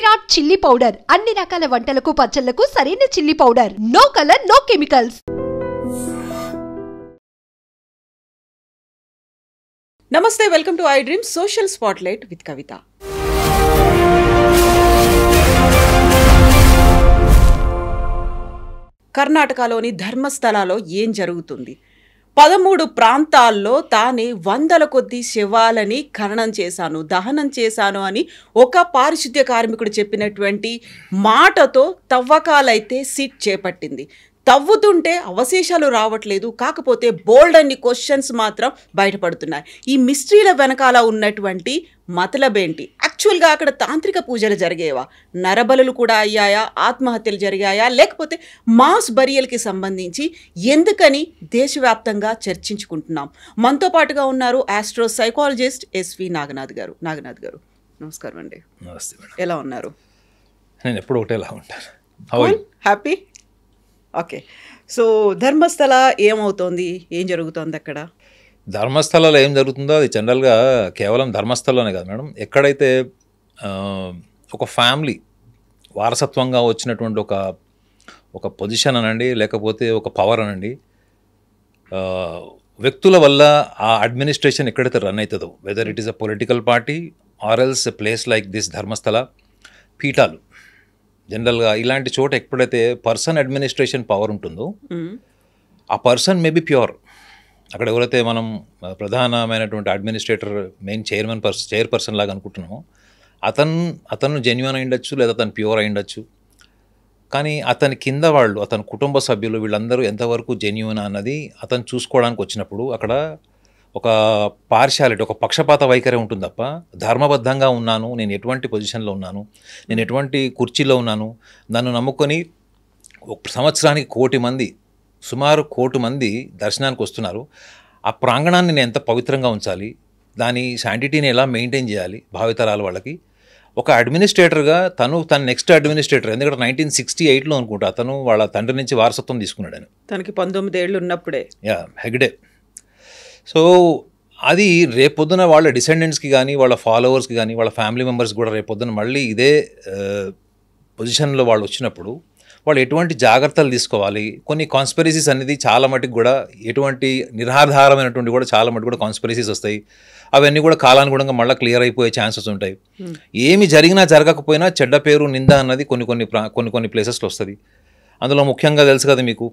Virat chilli powder అన్ని రకాల వంటలకు పచ్చళ్లకు సరైన chilli powder. No colour, no chemicals. నమస్తే, welcome to I dream social spotlight with Kavitha. కర్ణాటకలోని ధర్మస్థలలో ఏం జరుగుతుంది? 13 ప్రాంతాల్లో తానే వందల కొద్ది శవాలని ఖననం చేశాను, దహనం చేశాను అని ఒక పారిశుద్ధ్య కార్మికుడు చెప్పినటువంటి మాటతో తవ్వకాలైతే సిట్ చేపట్టింది. తవ్వుతుంటే అవశేషాలు రావట్లేదు, కాకపోతే బోల్డ్ అన్ని క్వశ్చన్స్ మాత్రం బయటపడుతున్నాయి. ఈ మిస్టరీల వెనకాల ఉన్నటువంటి మతలబేంటి? యాక్చువల్గా అక్కడ తాంత్రిక పూజలు జరిగేవా? నరబలులు కూడా అయ్యాయా? ఆత్మహత్యలు జరిగాయా? లేకపోతే మాస్ బరియల్కి సంబంధించి ఎందుకని దేశవ్యాప్తంగా చర్చించుకుంటున్నాం? మనతో పాటుగా ఉన్నారు ఆస్ట్రో సైకాలజిస్ట్ ఎస్వి నాగనాథ్ గారు. నాగనాథ్ గారు నమస్కారం అండి. నమస్తే మేడం. ఎలా ఉన్నారు? నేను ఎప్పుడు ఒకటేలా ఉంటాను. హ్యాపీ. ఓకే, సో ధర్మస్థల ఏమవుతోంది, ఏం జరుగుతోంది అక్కడ? ధర్మస్థలలో ఏం జరుగుతుందో అది జనరల్గా కేవలం ధర్మస్థలంలోనే కాదు మేడం, ఎక్కడైతే ఒక ఫ్యామిలీ వారసత్వంగా వచ్చినటువంటి ఒక పొజిషన్ అనండి, లేకపోతే ఒక పవర్ అనండి, వ్యక్తుల వల్ల ఆ అడ్మినిస్ట్రేషన్ ఎక్కడైతే రన్ అవుతుందో, whether it is a political party or else a place like this Dharmasthala, పీఠాలు జనరల్గా ఇలాంటి చోట ఎప్పుడైతే పర్సన్ అడ్మినిస్ట్రేషన్ పవర్ ఉంటుందో ఆ పర్సన్ మే బి ప్యూర్. అక్కడ ఎవరైతే మనం ప్రధానమైనటువంటి అడ్మినిస్ట్రేటర్, మెయిన్ చైర్పర్సన్ లాగా అనుకుంటున్నామో అతను జెన్యూన్ అయి ఉండొచ్చు, లేదా అతను ప్యూర్ అయి ఉండొచ్చు. కానీ అతని కింద వాళ్ళు, అతని కుటుంబ సభ్యులు, వీళ్ళందరూ ఎంతవరకు జెన్యూన్ అన్నది అతను చూసుకోవడానికి వచ్చినప్పుడు అక్కడ ఒక పార్షాలిటీ, ఒక పక్షపాత వైఖరి ఉంటుంది తప్ప ధర్మబద్ధంగా ఉన్నాను, నేను ఎటువంటి పొజిషన్లో ఉన్నాను, నేను ఎటువంటి కుర్చీలో ఉన్నాను, నన్ను నమ్ముకొని సంవత్సరానికి 1 కోటి మంది, సుమారు 1 కోటి మంది దర్శనానికి వస్తున్నారు. ఆ ప్రాంగణాన్ని నేను ఎంత పవిత్రంగా ఉంచాలి, దాని శాంటిటీని ఎలా మెయింటైన్ చేయాలి భావితరాల వాళ్ళకి. ఒక అడ్మినిస్ట్రేటర్గా తన నెక్స్ట్ అడ్మినిస్ట్రేటర్, ఎందుకంటే 1968లో అనుకుంటా అతను వాళ్ళ తండ్రి నుంచి వారసత్వం తీసుకున్నాడు. ఆయన తనకి 19 ఏళ్ళు ఉన్నప్పుడే. హెగ్డే. సో అది రేపొద్దున వాళ్ళ డిసెండెంట్స్కి కానీ, వాళ్ళ ఫాలోవర్స్కి కానీ, వాళ్ళ ఫ్యామిలీ మెంబర్స్కి కూడా రేపొద్దున మళ్ళీ ఇదే పొజిషన్లో వాళ్ళు వచ్చినప్పుడు వాళ్ళు ఎటువంటి జాగ్రత్తలు తీసుకోవాలి. కొన్ని కాన్స్పిరసీస్ అనేది చాలా మటుకు కూడా, ఎటువంటి నిరాధారమైనటువంటి కూడా చాలా మటుకు కూడా కాన్స్పిరసీస్ వస్తాయి. అవన్నీ కూడా కాలానుగుణంగా మళ్ళీ క్లియర్ అయిపోయే ఛాన్సెస్ ఉంటాయి. ఏమి జరిగినా జరగకపోయినా చెడ్డ పేరు, నింద అన్నది కొన్ని ప్లేసెస్లో వస్తుంది. అందులో ముఖ్యంగా తెలుసు కదా మీకు,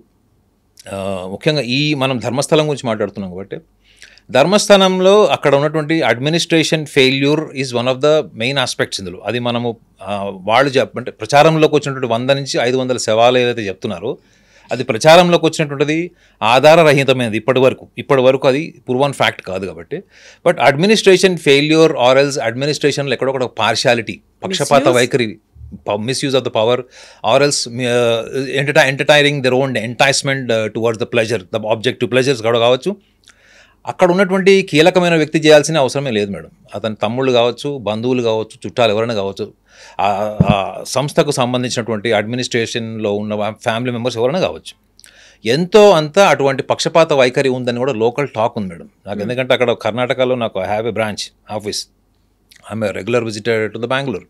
ముఖ్యంగా మనం ధర్మస్థలం గురించి మాట్లాడుతున్నాం కాబట్టి, ధర్మస్థలంలో అక్కడ ఉన్నటువంటి administration failure is one of the main aspects ఇందులో. అది మనము వాళ్ళు అంటే ప్రచారంలోకి వచ్చినటువంటి 100 నుంచి 500 శవాలు ఏదైతే చెప్తున్నారో అది ప్రచారంలోకి వచ్చినటువంటిది ఆధారరహితమైనది ఇప్పటి వరకు అది ప్రూవన్ ఫ్యాక్ట్ కాదు కాబట్టి. But administration failure or else అడ్మినిస్ట్రేషన్లో ఎక్కడొక పార్షాలిటీ, పక్షపాత వైఖరి, misuse of the power or else entertaining their own enticement towards the pleasure, the objective pleasures కూడా కావచ్చు. అక్కడ ఉన్నటువంటి కీలకమైన వ్యక్తి చేయాల్సిన అవసరమే లేదు మేడం. అతని తమ్ముళ్ళు కావచ్చు, బంధువులు కావచ్చు, చుట్టాలు ఎవరైనా కావచ్చు, ఆ సంస్థకు సంబంధించినటువంటి అడ్మినిస్ట్రేషన్లో ఉన్న ఫ్యామిలీ మెంబర్స్ ఎవరైనా కావచ్చు, ఎంతో అంత అటువంటి పక్షపాత వైఖరి ఉందని కూడా లోకల్ టాక్ ఉంది మేడం నాకు. ఎందుకంటే అక్కడ కర్ణాటకలో నాకు I have a branch office, I'm a regular visitor to the Bengaluru.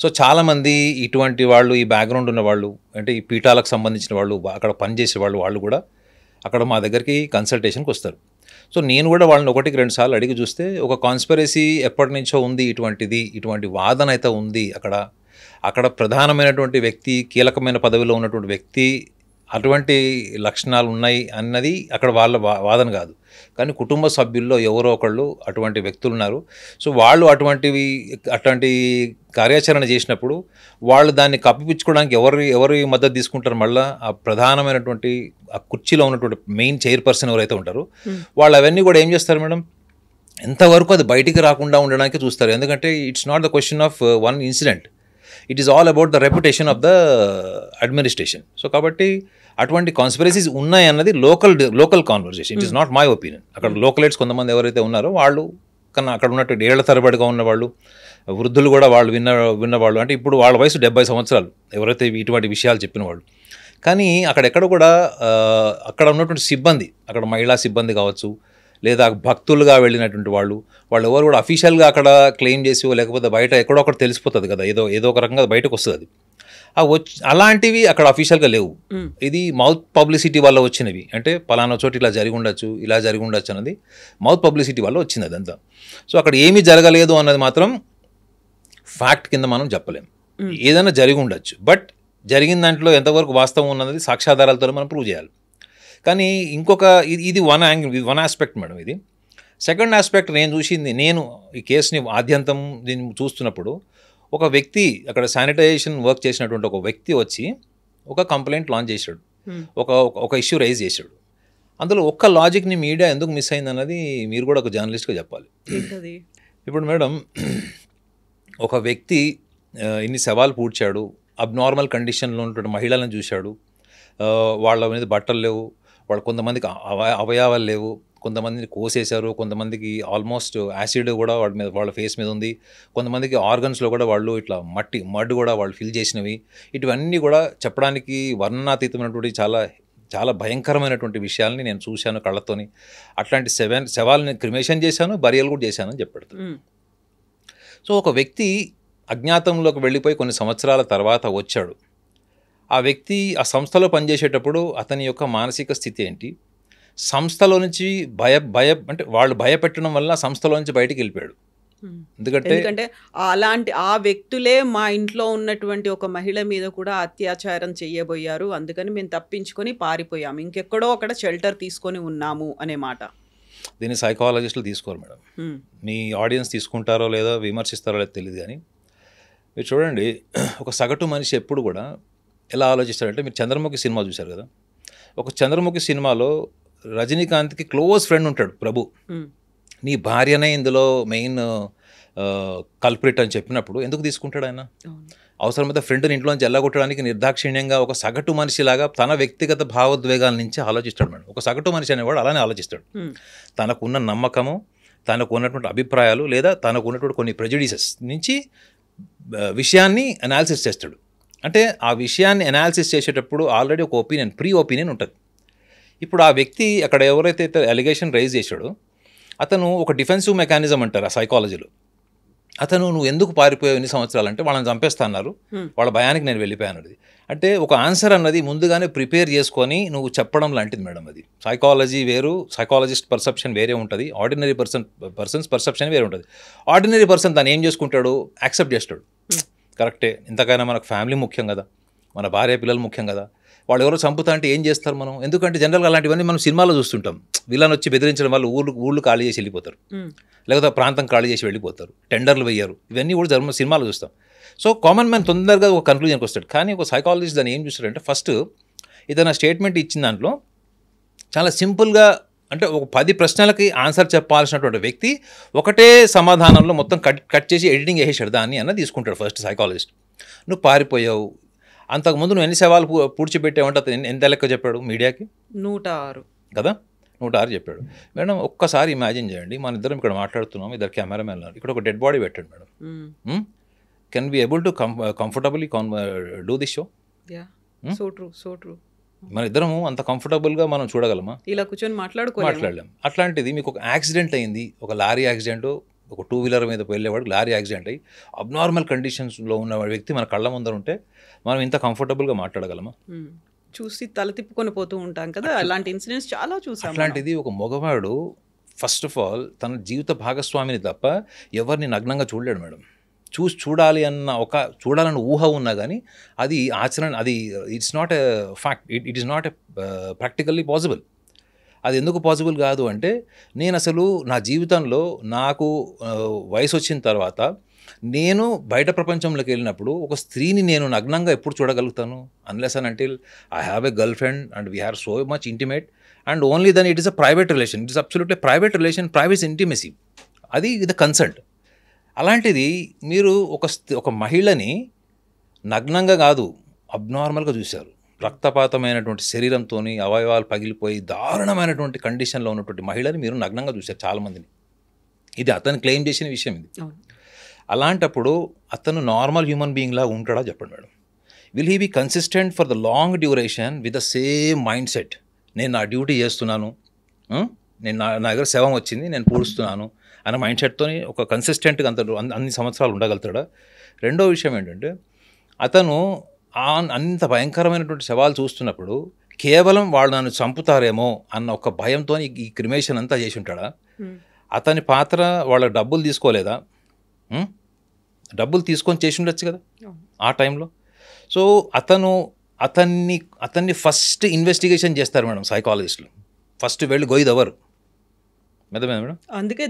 So చాలామంది ఇటువంటి వాళ్ళు, ఈ బ్యాక్గ్రౌండ్ ఉన్న వాళ్ళు, అంటే ఈ పీఠాలకు సంబంధించిన వాళ్ళు, అక్కడ పనిచేసే వాళ్ళు కూడా అక్కడ మా దగ్గరికి కన్సల్టేషన్కి వస్తారు. సో నేను కూడా వాళ్ళని 1-2 సార్లు అడిగి చూస్తే ఒక కాన్స్పిరసీ ఎప్పటి నుంచో ఉంది, ఇటువంటి వాదన అయితే ఉంది. అక్కడ ప్రధానమైనటువంటి వ్యక్తి, కీలకమైన పదవిలో ఉన్నటువంటి వ్యక్తి అటువంటి లక్షణాలు ఉన్నాయి అన్నది అక్కడ వాళ్ళ వాదన కాదు. కానీ కుటుంబ సభ్యుల్లో ఎవరో ఒకళ్ళు అటువంటి వ్యక్తులు ఉన్నారు. సో వాళ్ళు అటువంటి కార్యాచరణ చేసినప్పుడు వాళ్ళు దాన్ని కప్పిపుచ్చుకోవడానికి ఎవరి మద్దతు తీసుకుంటారు? మళ్ళీ ఆ ప్రధానమైనటువంటి ఆ కుర్చీలో ఉన్నటువంటి మెయిన్ చైర్పర్సన్ ఎవరైతే ఉంటారో వాళ్ళు అవన్నీ కూడా ఏం చేస్తారు మేడం, ఎంతవరకు అది బయటికి రాకుండా ఉండడానికి చూస్తారు. ఎందుకంటే it's not the question of one incident, it is all about the reputation of the administration. So కాబట్టి అటువంటి కాన్స్పిరసీస్ ఉన్నాయి అన్నది local conversation. It is not my opinion. అక్కడ లోకలైట్స్ కొంతమంది ఎవరైతే ఉన్నారో వాళ్ళు కన్నా అక్కడ ఉన్నట్టు ఏళ్ల తరబడిగా ఉన్నవాళ్ళు, వృద్ధులు కూడా వాళ్ళు విన్నవాళ్ళు, అంటే ఇప్పుడు వాళ్ళ వయసు 70 సంవత్సరాలు ఎవరైతే ఇటువంటి విషయాలు చెప్పిన వాళ్ళు. కానీ అక్కడెక్కడ కూడా అక్కడ ఉన్నటువంటి సిబ్బంది, అక్కడ మహిళా సిబ్బంది కావచ్చు, లేదా భక్తులుగా వెళ్ళినటువంటి వాళ్ళు ఎవరు కూడా అఫీషియల్గా అక్కడ క్లెయిమ్ చేసి లేకపోతే బయట ఎక్కడో ఒకటి తెలిసిపోతుంది కదా, ఏదో ఒక రకంగా బయటకు వస్తుంది అది. అలాంటివి అక్కడ అఫీషియల్గా లేవు. ఇది మౌత్ పబ్లిసిటీ వల్ల వచ్చినవి. అంటే పలానా చోటు ఇలా జరిగి ఉండొచ్చు అన్నది మౌత్ పబ్లిసిటీ వల్ల వచ్చింది అదంతా. సో అక్కడ ఏమీ జరగలేదు అన్నది మాత్రం ఫ్యాక్ట్ కింద మనం చెప్పలేం. ఏదైనా జరిగి ఉండొచ్చు, బట్ జరిగిన దాంట్లో ఎంతవరకు వాస్తవం ఉన్నది సాక్ష్యాధారాలతో మనం ప్రూవ్ చేయాలి. కానీ ఇంకొక ఇది వన్ ఆస్పెక్ట్ మేడం. ఇది సెకండ్ ఆస్పెక్ట్ నేను ఈ కేసుని ఆద్యంతం దీన్ని చూస్తున్నప్పుడు ఒక వ్యక్తి అక్కడ శానిటైజేషన్ వర్క్ చేసినటువంటి ఒక వ్యక్తి వచ్చి ఒక కంప్లైంట్ లాంచ్ చేశాడు, ఒక ఇష్యూ రైజ్ చేశాడు. అందులో ఒక్క లాజిక్ని మీడియా ఎందుకు మిస్ అయింది అన్నది మీరు కూడా ఒక జర్నలిస్ట్గా చెప్పాలి. ఇప్పుడు మేడం ఒక వ్యక్తి ఇన్ని సవాలు పూడ్చాడు, అబ్నార్మల్ కండిషన్లో ఉన్నటువంటి మహిళలను చూశాడు, వాళ్ళ మీద బట్టలు లేవు, కొంతమందికి అవయవాలు లేవు, కొంతమందిని కోసేశారు, కొంతమందికి ఆల్మోస్ట్ యాసిడ్ కూడా వాళ్ళ ఫేస్ మీద ఉంది, కొంతమందికి ఆర్గన్స్లో కూడా వాళ్ళు ఇట్లా మడ్ కూడా వాళ్ళు ఫిల్ చేసినవి. ఇటువన్నీ కూడా చెప్పడానికి వర్ణనాతీతమైనటువంటి చాలా భయంకరమైనటువంటి విషయాల్ని నేను చూశాను కళ్ళతోని. అట్లాంటి శవాలని క్రిమేషన్ చేశాను, బరియల్ కూడా చేశానని చెప్పాడు. సో ఒక వ్యక్తి అజ్ఞాతంలోకి వెళ్ళిపోయి కొన్ని సంవత్సరాల తర్వాత వచ్చాడు. ఆ వ్యక్తి ఆ సంస్థలో పనిచేసేటప్పుడు అతని యొక్క మానసిక స్థితి ఏంటి, సంస్థలో నుంచి అంటే వాళ్ళు భయపెట్టడం వల్ల సంస్థలో నుంచి బయటికి వెళ్ళిపోయాడు. ఎందుకంటే అలాంటి ఆ వ్యక్తులే మా ఇంట్లో ఉన్నటువంటి ఒక మహిళ మీద కూడా అత్యాచారం చేయబోయారు, అందుకని మేము తప్పించుకొని పారిపోయాము, ఇంకెక్కడో అక్కడ షెల్టర్ తీసుకొని ఉన్నాము అనే మాట. దీన్ని సైకాలజిస్టులు తీసుకోరు మేడం. మీ ఆడియన్స్ తీసుకుంటారో లేదో విమర్శిస్తారో లేదో తెలియదు. కానీ మీరు చూడండి, ఒక సగటు మనిషి ఎప్పుడు కూడా ఎలా ఆలోచిస్తారంటే, మీరు చంద్రముఖి సినిమా చూశారు కదా, ఒక చంద్రముఖి సినిమాలో రజనీకాంత్కి క్లోజ్ ఫ్రెండ్ ఉంటాడు ప్రభు. నీ భార్యనే ఇందులో మెయిన్ కల్ప్రిట్ అని చెప్పినప్పుడు ఎందుకు తీసుకుంటాడు ఆయన? అవసరమైతే ఫ్రెండ్ని ఇంట్లోంచి ఎల్లగొట్టడానికి నిర్దాక్షిణ్యంగా ఒక సగటు మనిషిలాగా తన వ్యక్తిగత భావోద్వేగాల నుంచి ఆలోచిస్తాడు మేడం. ఒక సగటు మనిషి అనేవాడు అలానే ఆలోచిస్తాడు. తనకున్న నమ్మకము, తనకు ఉన్నటువంటి అభిప్రాయాలు లేదా తనకు ఉన్నటువంటి కొన్ని ప్రెజుడిసెస్ నుంచి విషయాన్ని అనాలిసిస్ చేస్తాడు. అంటే ఆ విషయాన్ని అనాలిసిస్ చేసేటప్పుడు ఆల్రెడీ ఒక ప్రీ ఒపీనియన్ ఉంటుంది. ఇప్పుడు ఆ వ్యక్తి అక్కడ ఎవరైతే అలిగేషన్ రైజ్ చేశాడో అతను ఒక డిఫెన్సివ్ మెకానిజం అంటారు ఆ సైకాలజీలో. అతను నువ్వు ఎందుకు పారిపోయావు ఎన్ని సంవత్సరాలు అంటే వాళ్ళని చంపేస్తా అన్నారు, వాళ్ళ భయానికి నేను వెళ్ళిపోయాను అన్నది. అంటే ఒక ఆన్సర్ అన్నది ముందుగానే ప్రిపేర్ చేసుకొని నువ్వు చెప్పడం లాంటిది మేడం. అది సైకాలజీ వేరు, సైకాలజిస్ట్ పర్సెప్షన్ వేరే ఉంటుంది, ఆర్డినరీ పర్సన్స్ పర్సెప్షన్ వేరే ఉంటుంది. ఆర్డినరీ పర్సన్ దాన్ని ఏం చేసుకుంటాడు, యాక్సెప్ట్ చేస్తాడు, కరెక్టే, ఇంతకైనా మనకు ఫ్యామిలీ ముఖ్యం కదా, మన భార్య పిల్లలు ముఖ్యం కదా, వాళ్ళు ఎవరో చంపుతా అంటే ఏం చేస్తారు మనం? ఎందుకంటే జనరల్గా అలాంటివన్నీ మనం సినిమాలో చూస్తుంటాం. విలన్ వచ్చి బెదిరించడం వల్ల ఊళ్ళు ఖాళీ చేసి వెళ్ళిపోతారు, లేకపోతే ప్రాంతం ఖాళీ చేసి వెళ్ళిపోతారు, టెండర్లు వేయరు, ఇవన్నీ కూడా సినిమాలో చూస్తాం. సో కామన్ మ్యాన్ తొందరగా ఒక కన్క్లూజన్కి వస్తాడు. కానీ ఒక సైకాలజిస్ట్ దాన్ని ఏం చూస్తాడంటే, ఫస్ట్ ఇతను స్టేట్మెంట్ ఇచ్చిన దాంట్లో చాలా సింపుల్గా, అంటే ఒక 10 ప్రశ్నలకి ఆన్సర్ చెప్పాల్సినటువంటి వ్యక్తి ఒకటే సమాధానంలో మొత్తం కట్ చేసి ఎడిటింగ్ వేసేసాడు దాన్ని అన్న తీసుకుంటాడు ఫస్ట్ సైకాలజిస్ట్. నువ్వు పారిపోయావు, అంతకుముందు నువ్వు ఎన్ని సవాలు పూడ్చిపెట్టావంటే అతను ఎంత లెక్క చెప్పాడు మీడియాకి? 106 కదా, 106 చెప్పాడు. మేడం ఒక్కసారి ఇమాజిన్ చేయండి, మన ఇద్దరం ఇక్కడ మాట్లాడుతున్నాం, ఇద్దరు కెమెరామెన్ ఉన్నారు, ఇక్కడ ఒక డెడ్ బాడీ పెట్టాడు madam. Can be able to comfortably do this show? So true. మన ఇద్దరము అంత కంఫర్టబుల్గా మనం చూడగలమా? ఇలా కూర్చొని మాట్లాడలేం. అట్లాంటిది మీకు ఒక యాక్సిడెంట్ అయింది, ఒక లారీ యాక్సిడెంట్, ఒక 2 వీలర్ మీద వెళ్ళేవాడు లారీ యాక్సిడెంట్ అయ్యి అబ్నార్మల్ కండిషన్స్లో ఉన్న వ్యక్తి మన కళ్ళ ముందర ఉంటే మనం ఇంత కంఫర్టబుల్గా మాట్లాడగలమా? చూసి తల తిప్పుకొని పోతూ ఉంటాం కదా, అలాంటి ఇన్సిడెంట్స్ చాలా చూసాం. అట్లాంటిది ఒక మగవాడు ఫస్ట్ ఆఫ్ ఆల్ తన జీవిత భాగస్వామిని తప్ప ఎవరిని నగ్నంగా చూడలేడు మేడం. చూడాలన్న ఊహ ఉన్నా కానీ అది ఆచరణ, అది it's not a fact, it is not a practically possible. అది ఎందుకు పాసిబుల్ కాదు అంటే, నేను అసలు నా జీవితంలో నాకు వయసు వచ్చిన తర్వాత నేను బయట ప్రపంచంలోకి వెళ్ళినప్పుడు ఒక స్త్రీని నేను నగ్నంగా ఎప్పుడు చూడగలుగుతాను? Unless and until I have a girl friend and we are so much intimate and only then it is a private relation, it is absolutely private relation, private intimacy, అది విత్ కన్సల్ట్. అలాంటిది మీరు ఒక మహిళని నగ్నంగా కాదు అబ్నార్మల్గా చూశారు, రక్తపాతమైనటువంటి శరీరంతో అవయవాలు పగిలిపోయి దారుణమైనటువంటి కండిషన్లో ఉన్నటువంటి మహిళని మీరు నగ్నంగా చూశారు చాలామందిని. ఇది అతను క్లెయిమ్ చేసిన విషయం ఇది. అలాంటప్పుడు అతను నార్మల్ హ్యూమన్ బీయింగ్ లాగా ఉంటాడా చెప్పండి madam? Will he be consistent for the long duration with the same mind set? నేను నా డ్యూటీ చేస్తున్నాను, నేను నా దగ్గర శవం వచ్చింది, నేను పూడుస్తున్నాను అన్న మైండ్ సెట్తో ఒక కన్సిస్టెంట్గా అన్ని సంవత్సరాలు ఉండగలుగుతాడా? రెండో విషయం ఏంటంటే, అతను అంత భయంకరమైనటువంటి శవాలు చూస్తున్నప్పుడు కేవలం వాళ్ళు నన్ను చంపుతారేమో అన్న ఒక భయంతో ఈ క్రిమేషన్ అంతా చేసి ఉంటాడా? అతని పాత్ర వాళ్ళ డబ్బులు తీసుకోలేదా? డబ్బులు తీసుకొని చేసి ఉండొచ్చు కదా ఆ టైంలో. సో అతన్ని ఫస్ట్ ఇన్వెస్టిగేషన్ చేస్తారు మేడం సైకాలజిస్టులు. ఫస్ట్ వెళ్ళి గొయ్యదెవరు మేడం, అందుకే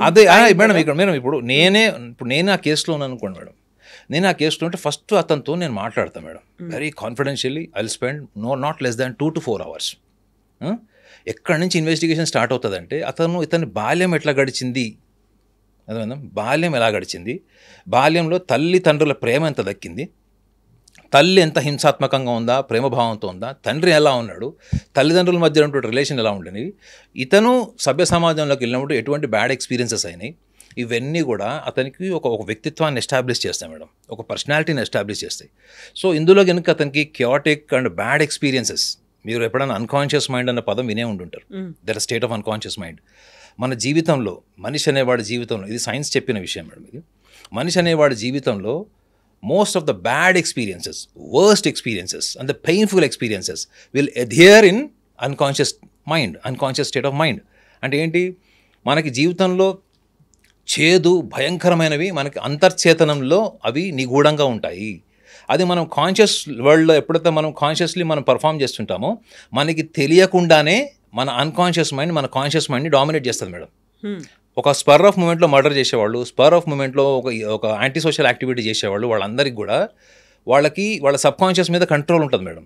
అదే మేడం. ఇప్పుడు నేను ఆ కేసులో ఉన్నాను అనుకోండి మేడం, నేను ఆ కేసులో ఉంటే ఫస్ట్ అతనితో నేను మాట్లాడతాను madam, very confidentially. I will spend not less than 2 to 4 hours. ఎక్కడి నుంచి ఇన్వెస్టిగేషన్ స్టార్ట్ అవుతుందంటే, ఇతని బాల్యం ఎట్లా గడిచింది, అదేవిధంగా బాల్యం ఎలా గడిచింది, బాల్యంలో తల్లిదండ్రుల ప్రేమ ఎంత దక్కింది, తల్లి ఎంత హింసాత్మకంగా ఉందా, ప్రేమభావంతో ఉందా, తండ్రి ఎలా ఉన్నాడు, తల్లిదండ్రుల మధ్య ఉన్నటువంటి రిలేషన్ ఎలా ఉండేవి, ఇతను సభ్య సమాజంలోకి వెళ్ళినప్పుడు ఎటువంటి బ్యాడ్ ఎక్స్పీరియన్సెస్ అయినాయి, ఇవన్నీ కూడా అతనికి ఒక వ్యక్తిత్వాన్ని ఎస్టాబ్లిష్ చేస్తాయి మేడం, ఒక పర్సనాలిటీని ఎస్టాబ్లిష్ చేస్తాయి. సో ఇందులో కనుక అతనికి క్యాటిక్ అండ్ బ్యాడ్ ఎక్స్పీరియన్సెస్, మీరు ఎప్పుడైనా అన్కాన్షియస్ మైండ్ అన్న పదం వినే ఉండుంటారు. That state of unconscious mind. మన జీవితంలో, మనిషి అనేవాడి జీవితంలో, ఇది సైన్స్ చెప్పిన విషయం మేడం, ఇది మనిషి అనేవాడి జీవితంలో most of the bad experiences, worst experiences and the painful experiences will adhere in unconscious mind, unconscious state of mind. అంటే ఏంటి, మనకి జీవితంలో చేదు భయంకరమైనవి మనకి అంతర్చేతనంలో అవి నిగూఢంగా ఉంటాయి. అది మనం కాన్షియస్ వరల్డ్లో ఎప్పుడైతే మనం కాన్షియస్లీ మనం పర్ఫామ్ చేస్తుంటామో మనకి తెలియకుండానే మన అన్కాన్షియస్ మైండ్ మన కాన్షియస్ మైండ్ని డామినేట్ చేస్తుంది మేడం. ఒక స్పర్ ఆఫ్ మూమెంట్లో మర్డర్ చేసేవాళ్ళు, స్పర్ ఆఫ్ మూమెంట్లో ఒక యాంటీ సోషల్ యాక్టివిటీ చేసేవాళ్ళు, వాళ్ళందరికీ కూడా వాళ్ళ సబ్ కాన్షియస్ మీద కంట్రోల్ ఉంటుంది మేడం.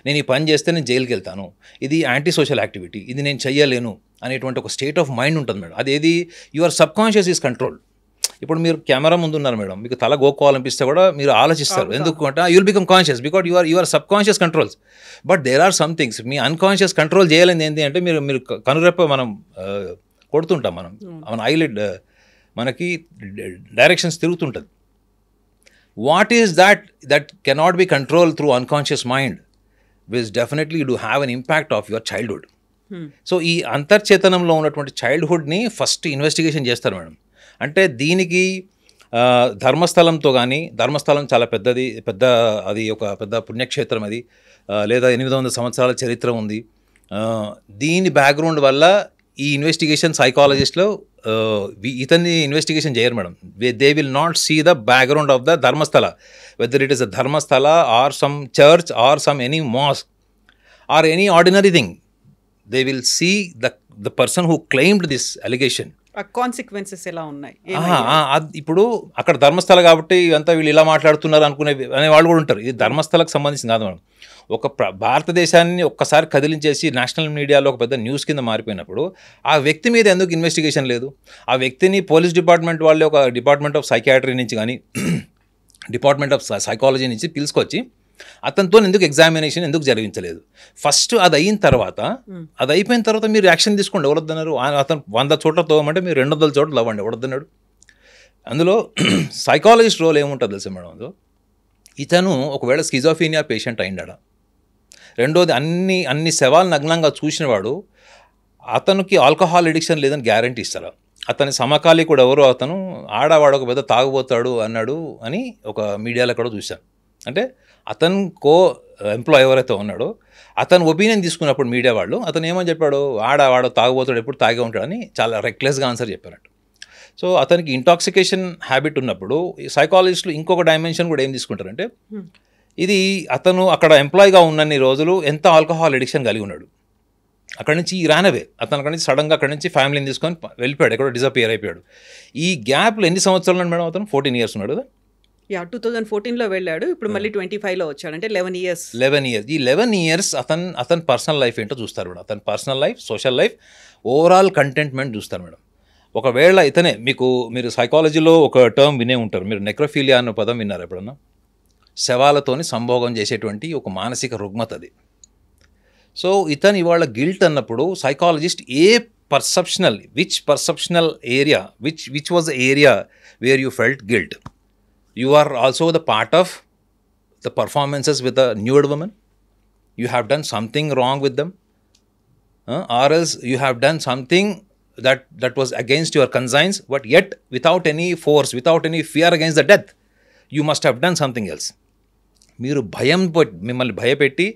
నేను ఈ పని చేస్తే నేను జైలుకి వెళ్తాను, ఇది యాంటీ సోషల్ యాక్టివిటీ, ఇది నేను చెయ్యలేను అనేటువంటి ఒక స్టేట్ ఆఫ్ మైండ్ ఉంటుంది మేడం. అదేది your sub conscious is control. ఇప్పుడు మీరు కెమెరా ముందు ఉన్నారు మేడం, మీకు తల గోక్కోవాలనిపిస్తే కూడా మీరు ఆలోచిస్తారు, ఎందుకంటే you will become conscious because your subconscious controls. But there are some things మీ అన్కాన్షియస్ కంట్రోల్ చేయలేని ఏంటి అంటే, మీరు కనురెప్ప మనం కొడుతుంటాం, మన ఐలిడ్ మనకి డైరెక్షన్స్ తిరుగుతుంటుంది. What is that cannot be control through unconscious mind which definitely do have an impact of your childhood. So ఈ అంతర్చేతనంలో ఉన్నటువంటి చైల్డ్హుడ్ని ఫస్ట్ ఇన్వెస్టిగేషన్ చేస్తారు మేడం. అంటే దీనికి ధర్మస్థలంతో కానీ, ధర్మస్థలం చాలా అది ఒక పెద్ద పుణ్యక్షేత్రం, అది లేదా 800 సంవత్సరాల చరిత్ర ఉంది. దీని బ్యాక్గ్రౌండ్ వల్ల ఈ ఇన్వెస్టిగేషన్ సైకాలజిస్ట్లో ఇతన్ని ఇన్వెస్టిగేషన్ చేయరు madam. They will not see the background of the Dharmasthala, whether it is a Dharmasthala or some church or some any mosque or any ordinary thing. They will see the person who claimed this allegation. Consequences ఎలా ఉన్నాయి. ఇప్పుడు అక్కడ ధర్మస్థల కాబట్టి ఇదంతా వీళ్ళు ఇలా మాట్లాడుతున్నారు అనే వాళ్ళు కూడా ఉంటారు. ఇది ధర్మస్థలకు సంబంధించింది కాదు మేడం. ఒక భారతదేశాన్ని ఒక్కసారి కదిలించేసి నేషనల్ మీడియాలో ఒక పెద్ద న్యూస్ కింద మారిపోయినప్పుడు ఆ వ్యక్తి మీద ఎందుకు ఇన్వెస్టిగేషన్ లేదు? ఆ వ్యక్తిని పోలీస్ డిపార్ట్మెంట్ వాళ్ళే ఒక డిపార్ట్మెంట్ ఆఫ్ సైకియాట్రీ నుంచి కానీ డిపార్ట్మెంట్ ఆఫ్ సైకాలజీ నుంచి పిలుచుకొచ్చి అతనితో ఎందుకు ఎగ్జామినేషన్ ఎందుకు జరిగించలేదు? ఫస్ట్ అది అయిన తర్వాత, అది అయిపోయిన తర్వాత మీరు యాక్షన్ తీసుకోండి. ఎవరొద్దన్నారు? అతను 100 చోట్ల తోమంటే మీరు 200 చోట్ల తవ్వండి. ఎవరొద్దన్నాడు? అందులో సైకాలజిస్ట్ రోల్ ఏముంటుంది తెలుసా మేడం? అందులో ఇతను ఒకవేళ స్కిజోఫీనియా పేషెంట్ అయిండా, రెండోది అన్ని శవాలు నగ్నంగా చూసినవాడు, అతనికి ఆల్కహాల్ ఎడిక్షన్ లేదని గ్యారంటీ ఇస్తారు. అతని సమకాలీకుడు ఎవరో అతను ఆడవాడు ఒక పెద్ద తాగుబోతాడు అన్నాడు అని ఒక మీడియాలో కూడా చూశాను. అంటే అతను ఎంప్లాయ్ ఎవరైతే ఉన్నాడో అతను ఒపీనియన్ తీసుకున్నప్పుడు మీడియా వాళ్ళు అతను ఏమని చెప్పాడు, ఆడవాడు తాగుబోతాడు, ఎప్పుడు తాగే ఉంటాడని చాలా రెక్లెస్గా ఆన్సర్ చెప్పారట. సో అతనికి ఇంటాక్సికేషన్ హ్యాబిట్ ఉన్నప్పుడు సైకాలజిస్టులు ఇంకొక డైమెన్షన్ కూడా ఏం తీసుకుంటారంటే, ఇది అతను అక్కడ ఎంప్లాయ్గా ఉన్నన్ని రోజులు ఎంత ఆల్కహాల్ ఎడిక్షన్ కలిగి ఉన్నాడు, అక్కడి నుంచి రానవే అతను అక్కడి నుంచి సడన్గా అక్కడి నుంచి ఫ్యామిలీని తీసుకొని వెళ్ళిపోయాడు, ఎక్కడో డిసపియర్ అయిపోయాడు. ఈ గ్యాప్లో ఎన్ని సంవత్సరాలు ఉన్నాడు మేడం? అతను 14 years ఉన్నాడు కదా. 2014లో వెళ్ళాడు, ఇప్పుడు మళ్ళీ 25లో వచ్చాడు, అంటే 11 years. ఈ 11 years అతని పర్సనల్ లైఫ్ ఏంటో చూస్తారు మేడం. అతని personal life, social life, overall contentment చూస్తారు మేడం. ఒకవేళ ఇతనే మీరు సైకాలజీలో ఒక టర్మ్ వినే ఉంటారు, మీరు నెక్రోఫీలియా అన్న పదం విన్నారు ఎప్పుడన్నా? శవాలతోని సంభోగం చేసేటువంటి ఒక మానసిక రుగ్మత అది. సో ఇతను ఇవాళ గిల్ట్ అన్నప్పుడు psychologist which perceptional area which was the area where you felt guilt. You are also the part of the performances with the nude women. You have done something wrong with them. Or else you have done something that was against your conscience, but yet without any force, without any fear against the death, you must have done something else. మీరు మిమ్మల్ని భయపెట్టి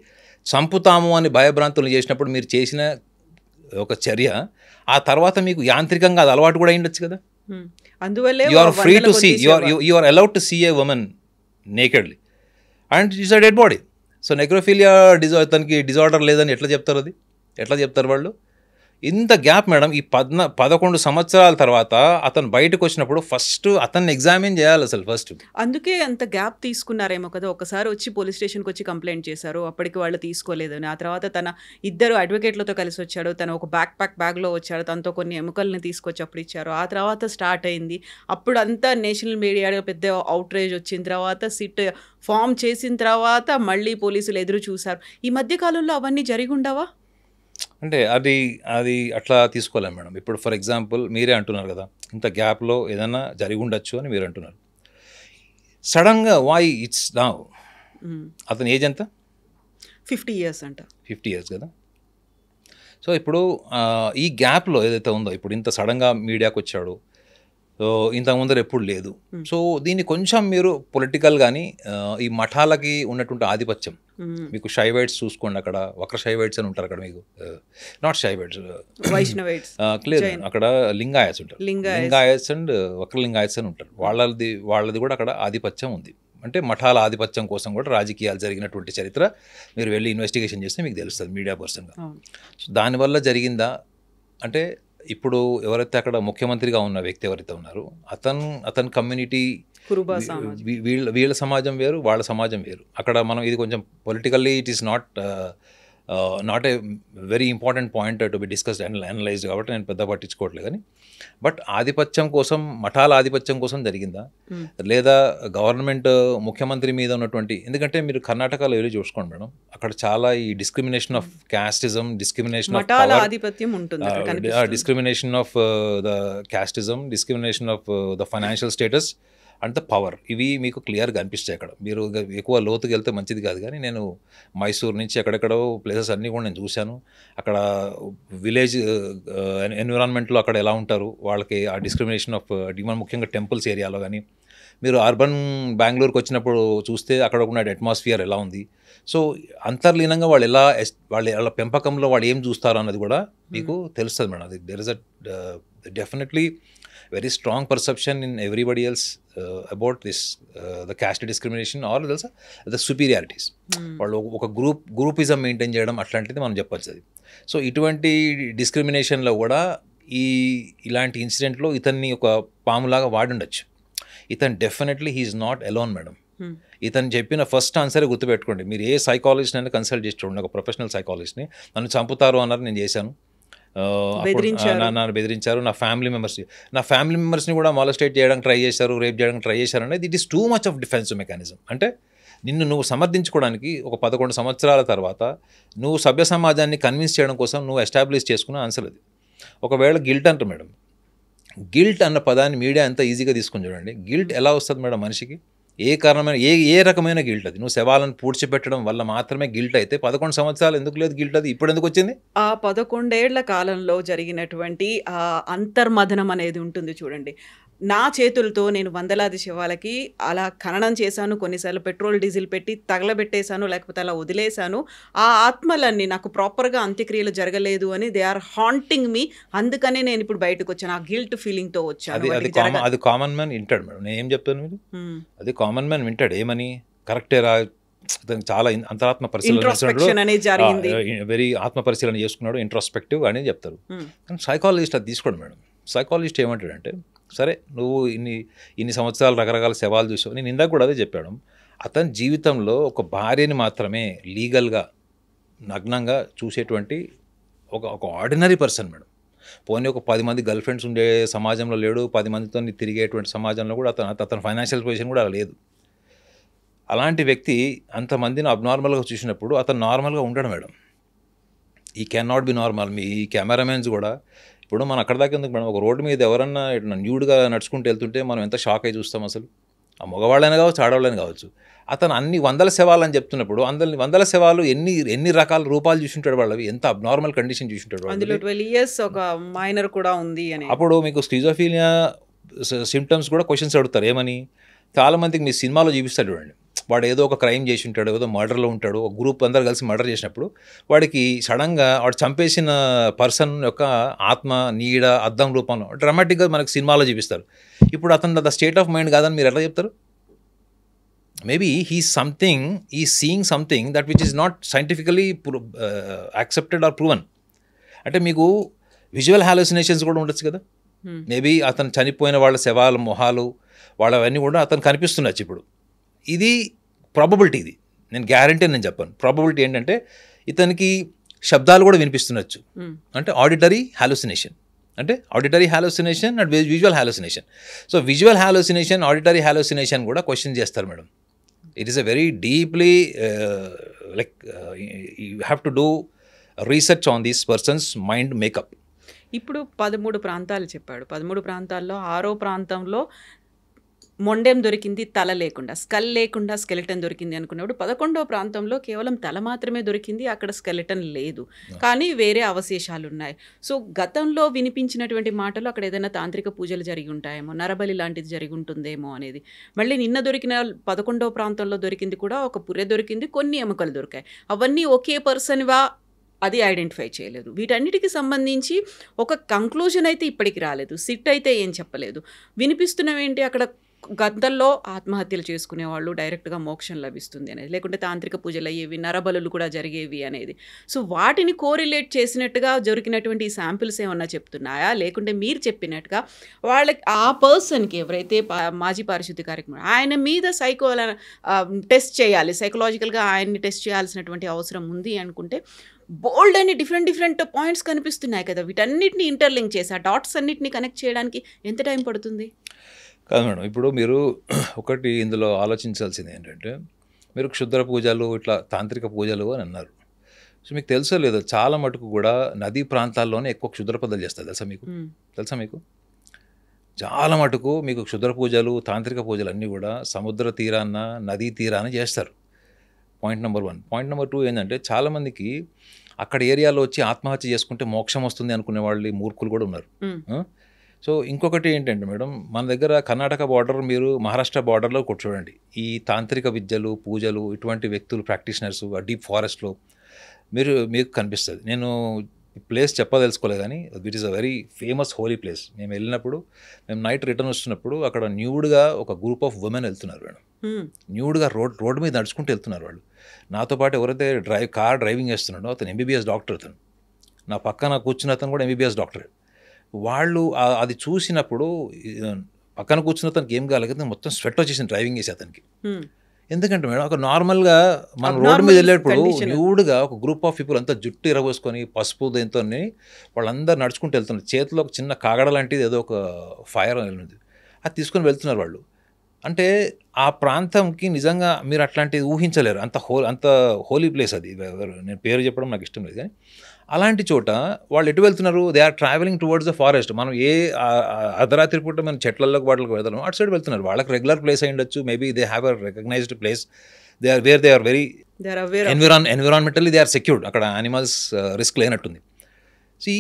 చంపుతాము అని భయభ్రాంతులు చేసినప్పుడు మీరు చేసిన ఒక చర్య ఆ తర్వాత మీకు యాంత్రికంగా అది అలవాటు కూడా అయ్యిండొచ్చు కదా. అందువల్లే you are free to see, you are allowed to see a women nakedly and it's a dead body. So necrophilia తనకి డిజార్డర్ లేదని ఎట్లా చెప్తారు? అది ఎట్లా చెప్తారు వాళ్ళు? ఇంత గ్యాప్ మేడం. ఈ 11 సంవత్సరాల తర్వాత అతను బయటకు వచ్చినప్పుడు ఫస్ట్ అతన్ని ఎగ్జామిన్ చేయాలి అసలు ఫస్ట్. అందుకే అంత గ్యాప్ తీసుకున్నారేమో కదా. ఒకసారి వచ్చి పోలీస్ స్టేషన్కి వచ్చి కంప్లైంట్ చేశారు, అప్పటికి వాళ్ళు తీసుకోలేదని. ఆ తర్వాత తన 2 అడ్వకేట్లతో కలిసి వచ్చాడు, తను ఒక బ్యాగ్లో వచ్చాడు, తనతో కొన్ని ఎముకల్ని తీసుకొచ్చి అప్పుడు ఇచ్చారు. ఆ తర్వాత స్టార్ట్ అయింది. అప్పుడు అంతా నేషనల్ మీడియాలో పెద్ద అవుట్రేజ్ వచ్చిన తర్వాత సిట్ ఫామ్ చేసిన తర్వాత మళ్ళీ పోలీసులు ఎదురు చూశారు. ఈ మధ్య కాలంలో అవన్నీ జరిగి ఉండవా? అంటే అది అట్లా తీసుకోలేం మేడం. ఇప్పుడు ఫర్ ఎగ్జాంపుల్ మీరే అంటున్నారు కదా, ఇంత గ్యాప్లో ఏదైనా జరిగి ఉండొచ్చు అని మీరు అంటున్నారు. సడన్గా వై ఇట్స్ నౌ? అతని ఏజ్ ఎంత? 50 years అంట. 50 years కదా. సో ఇప్పుడు ఈ గ్యాప్లో ఏదైతే ఉందో, ఇప్పుడు ఇంత సడన్గా మీడియాకి వచ్చాడు, సో ఇంతకు ముందర ఎప్పుడు లేదు. సో దీన్ని కొంచెం మీరు పొలిటికల్ కానీ ఈ మఠాలకి ఉన్నటువంటి ఆధిపత్యం, మీకు షైవైట్స్ చూసుకోండి, అక్కడ వక్ర షైవైట్స్ అని ఉంటారు అక్కడ, మీకు నాట్ షైవైట్స్, వైష్ణవైట్స్ క్లియర్, అక్కడ లింగాయట్స్ ఉంటారు, లింగాయట్స్ అండ్ వక్ర లింగాయట్స్ అని ఉంటారు. వాళ్ళది కూడా అక్కడ ఆధిపత్యం ఉంది. అంటే మఠాల ఆధిపత్యం కోసం కూడా రాజకీయాలు జరిగినటువంటి చరిత్ర మీరు వెళ్ళి ఇన్వెస్టిగేషన్ చేస్తే మీకు తెలుస్తుంది మీడియా పర్సన్గా. సో దానివల్ల జరిగిందా అంటే, ఇప్పుడు ఎవరైతే అక్కడ ముఖ్యమంత్రిగా ఉన్న వ్యక్తి ఎవరైతే ఉన్నారో అతని కమ్యూనిటీ, వీళ్ళ సమాజం వేరు, వాళ్ళ సమాజం వేరు. అక్కడ మనం ఇది కొంచెం politically it is not a very important point to be discussed and analysed, కాబట్టి నేను పెద్ద పట్టించుకోవట్లేదు. కానీ బట్ ఆధిపత్యం కోసం, మఠాల ఆధిపత్యం కోసం జరిగిందా, లేదా గవర్నమెంట్ ముఖ్యమంత్రి మీద ఉన్నటువంటి, ఎందుకంటే మీరు కర్ణాటకలో వెళ్ళి చూసుకోండి మేడం, అక్కడ చాలా ఈ discrimination of casteism, discrimination of ఆధిపత్యం ఉంటుంది, discrimination of the casteism, discrimination of the financial status and the power. ఇవి మీకు క్లియర్గా అనిపిస్తాయి అక్కడ. మీరు ఎక్కువ లోతుకి వెళ్తే మంచిది కాదు, కానీ నేను మైసూర్ నుంచి ఎక్కడెక్కడో ప్లేసెస్ అన్నీ కూడా నేను చూశాను. అక్కడ విలేజ్ ఎన్విరాన్మెంట్లో అక్కడ ఎలా ఉంటారు వాళ్ళకి, ఆ డిస్క్రిమినేషన్ ఆఫ్ ముఖ్యంగా టెంపుల్స్ ఏరియాలో కానీ, మీరు అర్బన్ బెంగళూరుకి వచ్చినప్పుడు చూస్తే అక్కడ ఉన్న అట్మాస్ఫియర్ ఎలా ఉంది. సో అంతర్లీనంగా వాళ్ళ పెంపకంలో వాళ్ళు ఏం చూస్తారు అన్నది కూడా మీకు తెలుస్తుంది మేడం. అది there is a definitely very strong perception in everybody else about this the caste discrimination or the superiorities. వాళ్ళు ఒక గ్రూపిజం మెయింటైన్ చేయడం అట్లాంటిది మనం చెప్పచ్చు అది. సో ఇటువంటి డిస్క్రిమినేషన్లో కూడా ఇలాంటి ఇన్సిడెంట్లో ఇతన్ని ఒక పాములాగా వాడుండొచ్చు. ఇతను definitely he is not alone madam. ఇతను చెప్పిన ఫస్ట్ ఆన్సరే గుర్తుపెట్టుకోండి. మీరు ఏ సైకాలజిస్ట్ అయినా కన్సల్ట్ చేసి చూడండి, ఒక ప్రొఫెషనల్ సైకాలజిస్ట్ని. నన్ను చంపుతారు అన్నారు, నేను చేశాను, నన్ను బెదిరించారు, నా ఫ్యామిలీ మెంబర్స్ని కూడా మాలస్టేట్ చేయడానికి ట్రై చేశారు, రేప్ చేయడానికి ట్రై చేశారు అనేది it is too much of defensive mechanism. అంటే నువ్వు సమర్థించుకోవడానికి ఒక 11 సంవత్సరాల తర్వాత నువ్వు సభ్య సమాజాన్ని కన్విన్స్ చేయడం కోసం నువ్వు ఎస్టాబ్లిష్ చేసుకున్న ఆన్సర్ అది. ఒకవేళ గిల్ట్ అంటారు మేడం, గిల్ట్ అన్న పదాన్ని మీడియా ఎంత ఈజీగా తీసుకుని చూడండి. గిల్ట్ ఎలా వస్తుంది మేడం మనిషికి? ఏ కారణమైన ఏ రకమైన గిల్ట్ అది? నువ్వు శవాలను పూడ్చిపెట్టడం వల్ల మాత్రమే గిల్ట్ అయితే 11 సంవత్సరాలు ఎందుకు లేదు గిల్ట్? అది ఇప్పుడు ఎందుకు వచ్చింది? ఆ 11 ఏళ్ల కాలంలో జరిగినటువంటి అంతర్మథనం అనేది ఉంటుంది చూడండి. నా చేతులతో నేను వందలాది శవాలకి అలా ఖననం చేశాను, కొన్నిసార్లు పెట్రోల్ డీజిల్ పెట్టి తగలబెట్టేశాను, లేకపోతే అలా వదిలేశాను. ఆ ఆత్మలన్నీ నాకు ప్రాపర్గా అంత్యక్రియలు జరగలేదు అని దే ఆర్ హాంటింగ్ మీ. అందుకనే నేను ఇప్పుడు బయటకు వచ్చాను, ఆ గిల్ట్ ఫీలింగ్తో వచ్చాను. అది కామన్ మ్యాన్ వింటాడు మేడం. నేను ఏం చెప్తాను మీరు, అది కామన్ మ్యాన్ వింటాడు. ఏమని కరెక్టే రా, చాలా అంతరాత్మ పరిశీలన, వెరీ ఆత్మ పరిశీలన చేసుకున్నాడు, ఇంట్రోస్పెక్టివ్ అని చెప్తారు. కానీ సైకాలజిస్ట్ అది తీసుకోండి మేడం. సైకాలజిస్ట్ ఏమంటాడంటే, సరే నువ్వు ఇన్ని సంవత్సరాలు రకరకాల శవాలు చూసావు, నేను ఇందాక కూడా అదే చెప్పాడు. అతని జీవితంలో ఒక భార్యని మాత్రమే లీగల్గా నగ్నంగా చూసేటువంటి ఒక ఆర్డినరీ పర్సన్ మేడం. పోనీ ఒక 10 మంది గర్ల్ ఫ్రెండ్స్ ఉండే సమాజంలో లేడు, 10 మందితో తిరిగేటువంటి సమాజంలో కూడా అతని ఫైనాన్షియల్ పొజిషన్ కూడా అలా లేదు. అలాంటి వ్యక్తి అంతమందిని అబ్నార్మల్గా చూసినప్పుడు అతను నార్మల్గా ఉండడు మేడం. ఈ can not be normal. Me cameramens కూడా ఇప్పుడు మనం అక్కడ దాకా ఎందుకు మేడం, ఒక రోడ్డు మీద ఎవరన్నా న్యూడ్గా నడుచుకుంటూ వెళ్తుంటే మనం ఎంత షాక్ అయి చూస్తాం అసలు. ఆ మగవాళ్ళైనా కావచ్చు, ఆడవాళ్ళైనా కావచ్చు. అతను అన్ని వందల శవాలు అని చెప్తున్నప్పుడు వందల శవాలు ఎన్ని రకాల రూపాలు చూసింటాడు వాళ్ళవి, ఎంత అబ్నార్మల్ కండిషన్ చూసింటాడు అందులో వాళ్ళవి. 12 years ఒక మైనర్ కూడా ఉంది అని. అప్పుడు మీకు స్కిజోఫీనియా సిమ్టమ్స్ కూడా క్వశ్చన్స్ అడుగుతారు. ఏమని? చాలామందికి మీ సినిమాలో చూపిస్తాడు చూడండి, వాడు ఏదో ఒక క్రైమ్ చేసి ఉంటాడు, ఏదో మర్డర్లో ఉంటాడు, ఒక గ్రూప్ అందరు కలిసి మర్డర్ చేసినప్పుడు వాడికి సడన్గా వాడు చంపేసిన పర్సన్ యొక్క ఆత్మ నీడ అద్దం రూపంలో డ్రామాటిక్గా మనకు సినిమాలో చూపిస్తారు. ఇప్పుడు అతను ద స్టేట్ ఆఫ్ మైండ్ కాదని మీరు ఎట్లా చెప్తారు? మేబీ ఈ seeing something that which is not scientifically accepted or proven. అంటే మీకు విజువల్ హాలోసినేషన్స్ కూడా ఉండొచ్చు కదా. మేబీ అతను చనిపోయిన వాళ్ళ శవాల మొహాలు వాళ్ళవన్నీ కూడా అతను కనిపిస్తుండొచ్చు. ఇప్పుడు ఇది ప్రాబబిలిటీ, ఇది నేను గ్యారంటీ నేను చెప్పాను. ప్రాబబిలిటీ ఏంటంటే ఇతనికి శబ్దాలు కూడా వినిపిస్తుండొచ్చు. అంటే auditory hallucination, and visual hallucination. So visual hallucination, auditory hallucination కూడా క్వశ్చన్ చేస్తారు madam. It is a very deeply you have to do research on these persons mind makeup. ఇప్పుడు 13 ప్రాంతాలు చెప్పాడు. 13 ప్రాంతాల్లో 6వ ప్రాంతంలో మొండెం దొరికింది, తల లేకుండా, స్కల్ లేకుండా స్కెలిటన్ దొరికింది అనుకున్నప్పుడు 11వ ప్రాంతంలో కేవలం తల మాత్రమే దొరికింది, అక్కడ స్కెలిటన్ లేదు, కానీ వేరే అవశేషాలు ఉన్నాయి. సో గతంలో వినిపించినటువంటి మాటలు అక్కడ ఏదైనా తాంత్రిక పూజలు జరిగి ఉంటాయేమో, నరబలి లాంటిది జరిగి ఉంటుందేమో అనేది. మళ్ళీ నిన్న దొరికిన 11వ ప్రాంతంలో దొరికింది కూడా ఒక పుర్రె దొరికింది, కొన్ని ఎముకలు దొరికాయి. అవన్నీ ఒకే పర్సన్వా అది ఐడెంటిఫై చేయలేదు. వీటన్నిటికి సంబంధించి ఒక కంక్లూజన్ అయితే ఇప్పటికి రాలేదు. సిట్ అయితే ఏం చెప్పలేదు. వినిపిస్తున్నవేంటి అక్కడ గద్దల్లో ఆత్మహత్యలు చేసుకునేవాళ్ళు, డైరెక్ట్గా మోక్షం లభిస్తుంది అనేది, లేకుంటే తాంత్రిక పూజలు అయ్యేవి, నరబలులు కూడా జరిగేవి అనేది. సో వాటిని కోరిలేట్ చేసినట్టుగా దొరికినటువంటి ఈ శాంపిల్స్ ఏమన్నా చెప్తున్నాయా, లేకుంటే మీరు చెప్పినట్టుగా వాళ్ళకి ఆ పర్సన్కి ఎవరైతే మాజీ పారిశుద్ధ్య కార్యక్రమం ఆయన మీద టెస్ట్ చేయాలి, సైకలాజికల్గా ఆయన్ని టెస్ట్ చేయాల్సినటువంటి అవసరం ఉంది అనుకుంటే బోల్డ్ అని డిఫరెంట్ పాయింట్స్ కనిపిస్తున్నాయి కదా. వీటన్నిటిని ఇంటర్లింక్ చేసి ఆ డాట్స్ అన్నిటిని కనెక్ట్ చేయడానికి ఎంత టైం పడుతుంది? కాదు మేడం, ఇప్పుడు మీరు ఒకటి ఇందులో ఆలోచించాల్సింది ఏంటంటే, మీరు క్షుద్ర పూజలు ఇట్లా తాంత్రిక పూజలు అని అన్నారు. సో మీకు తెలుసో లేదో, చాలా మటుకు కూడా నదీ ప్రాంతాల్లోనే ఎక్కువ క్షుద్ర పూజలు చేస్తారు. తెలుసా మీకు చాలా మటుకు మీకు క్షుద్ర పూజలు, తాంత్రిక పూజలు అన్నీ కూడా సముద్ర తీరాన, నదీ తీరాన చేస్తారు. Point number 1. పాయింట్ నెంబర్ 2 ఏంటంటే, చాలామందికి అక్కడ ఏరియాలో వచ్చి ఆత్మహత్య చేసుకుంటే మోక్షం వస్తుంది అనుకునే వాళ్ళు మూర్ఖులు కూడా ఉన్నారు. సో ఇంకొకటి ఏంటంటే మేడం, మన దగ్గర కర్ణాటక బార్డర్, మీరు మహారాష్ట్ర బార్డర్లో చూడండి, ఈ తాంత్రిక విద్యలు, పూజలు, ఇటువంటి వ్యక్తులు, ప్రాక్టీషనర్స్ ఆ డీప్ ఫారెస్ట్లో మీకు కనిపిస్తుంది. నేను ప్లేస్ చెప్పదలుచుకోలేదు, కానీ it is a very famous holy place. మేము వెళ్ళినప్పుడు, మేము నైట్ రిటర్న్ వస్తున్నప్పుడు అక్కడ న్యూడ్గా ఒక గ్రూప్ ఆఫ్ ఉమెన్ వెళ్తున్నారు మేడం. న్యూడ్గా రోడ్డు మీద నడుచుకుంటూ వెళ్తున్నారు వాళ్ళు. నాతో పాటు ఎవరైతే కార్ డ్రైవింగ్ చేస్తున్నాడో అతను MBBS డాక్టర్. అతను నా పక్కన కూర్చున్న అతను కూడా MBBS డాక్టర్. వాళ్ళు అది చూసినప్పుడు పక్కన కూర్చున్న అతనికి ఏం కాలేదు, మొత్తం స్వెట్ వచ్చేసింది డ్రైవింగ్ చేసి అతనికి. ఎందుకంటే మేడం, ఒక నార్మల్గా మనం రోడ్డు మీద వెళ్ళేటప్పుడు న్యూడ్గా ఒక గ్రూప్ ఆఫ్ పీపుల్ అంతా జుట్టు ఇరగోసుకొని పసుపు దేంతో వాళ్ళందరూ నడుచుకుంటూ వెళ్తున్నారు. చేతిలో ఒక చిన్న కాగడ లాంటిది ఏదో ఒక ఫైర్ ఉంది, అది తీసుకొని వెళ్తున్నారు వాళ్ళు. అంటే ఆ ప్రాంతంకి నిజంగా మీరు అట్లాంటిది ఊహించలేరు, అంత హోలీ ప్లేస్ అది. నేను పేరు చెప్పడం నాకు ఇష్టం లేదు, కానీ అలాంటి చోట వాళ్ళు ఎటు వెళ్తున్నారు? They are travelling towards the forest. మనం అర్ధరాత్రి పూట మనం చెట్లలోకి వాటికి వెళ్తాం, అటు సైడ్ వెళ్తున్నారు. వాళ్ళకి రెగ్యులర్ ప్లేస్ అయి ఉండొచ్చు, maybe they have a recognised place, they are very environmentally they are secured. అక్కడ యానిమల్స్ రిస్క్ లేనట్టుంది. సో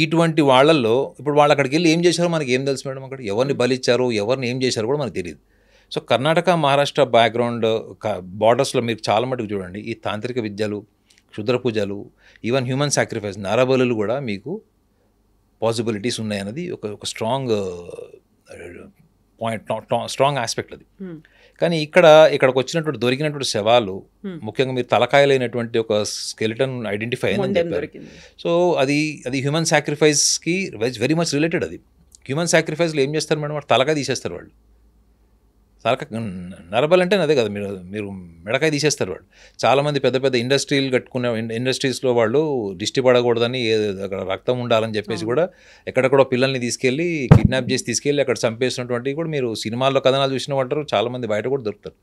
ఇటువంటి వాళ్ళల్లో ఇప్పుడు వాళ్ళు అక్కడికి వెళ్ళి ఏం చేశారో మనకి ఏం తెలుసు మేడం? అక్కడ ఎవరిని బలిచ్చారో, ఎవరిని ఏం చేశారో కూడా మనకు తెలియదు. సో కర్ణాటక, మహారాష్ట్ర బ్యాక్గ్రౌండ్ బార్డర్స్లో మీరు చాలా మటుకు చూడండి, ఈ తాంత్రిక విద్యలు, క్షుద్ర పూజలు, ఈవెన్ హ్యూమన్ సాక్రిఫైస్, నరబలులు కూడా మీకు పాసిబిలిటీస్ ఉన్నాయన్నది ఒక స్ట్రాంగ్ పాయింట్, స్ట్రాంగ్ ఆస్పెక్ట్ అది. కానీ ఇక్కడికి వచ్చినటువంటి దొరికినటువంటి శవాలు, ముఖ్యంగా మీరు తలకాయలైనటువంటి ఒక స్కెలిటన్ ఐడెంటిఫై అయిందని చెప్పారు. సో అది హ్యూమన్ సాక్రిఫైస్కి వెరీ మచ్ రిలేటెడ్. అది హ్యూమన్ సాక్రిఫైస్లో ఏం చేస్తారు మేడం? వాడు తలకాయ తీసేస్తారు వాళ్ళు. నరబల్ అంటే అదే కదా, మీరు మెడకాయ తీసేస్తారు వాళ్ళు. చాలామంది పెద్ద పెద్ద కట్టుకునే ఇండస్ట్రీస్లో వాళ్ళు దిష్టి పడకూడదని, అక్కడ రక్తం ఉండాలని చెప్పేసి కూడా ఎక్కడెక్కడో పిల్లల్ని తీసుకెళ్ళి కిడ్నాప్ చేసి తీసుకెళ్ళి అక్కడ చంపేసినటువంటివి కూడా మీరు సినిమాల్లో కథనాలు చూసిన ఉంటారు. చాలామంది బయట కూడా దొరుకుతారు.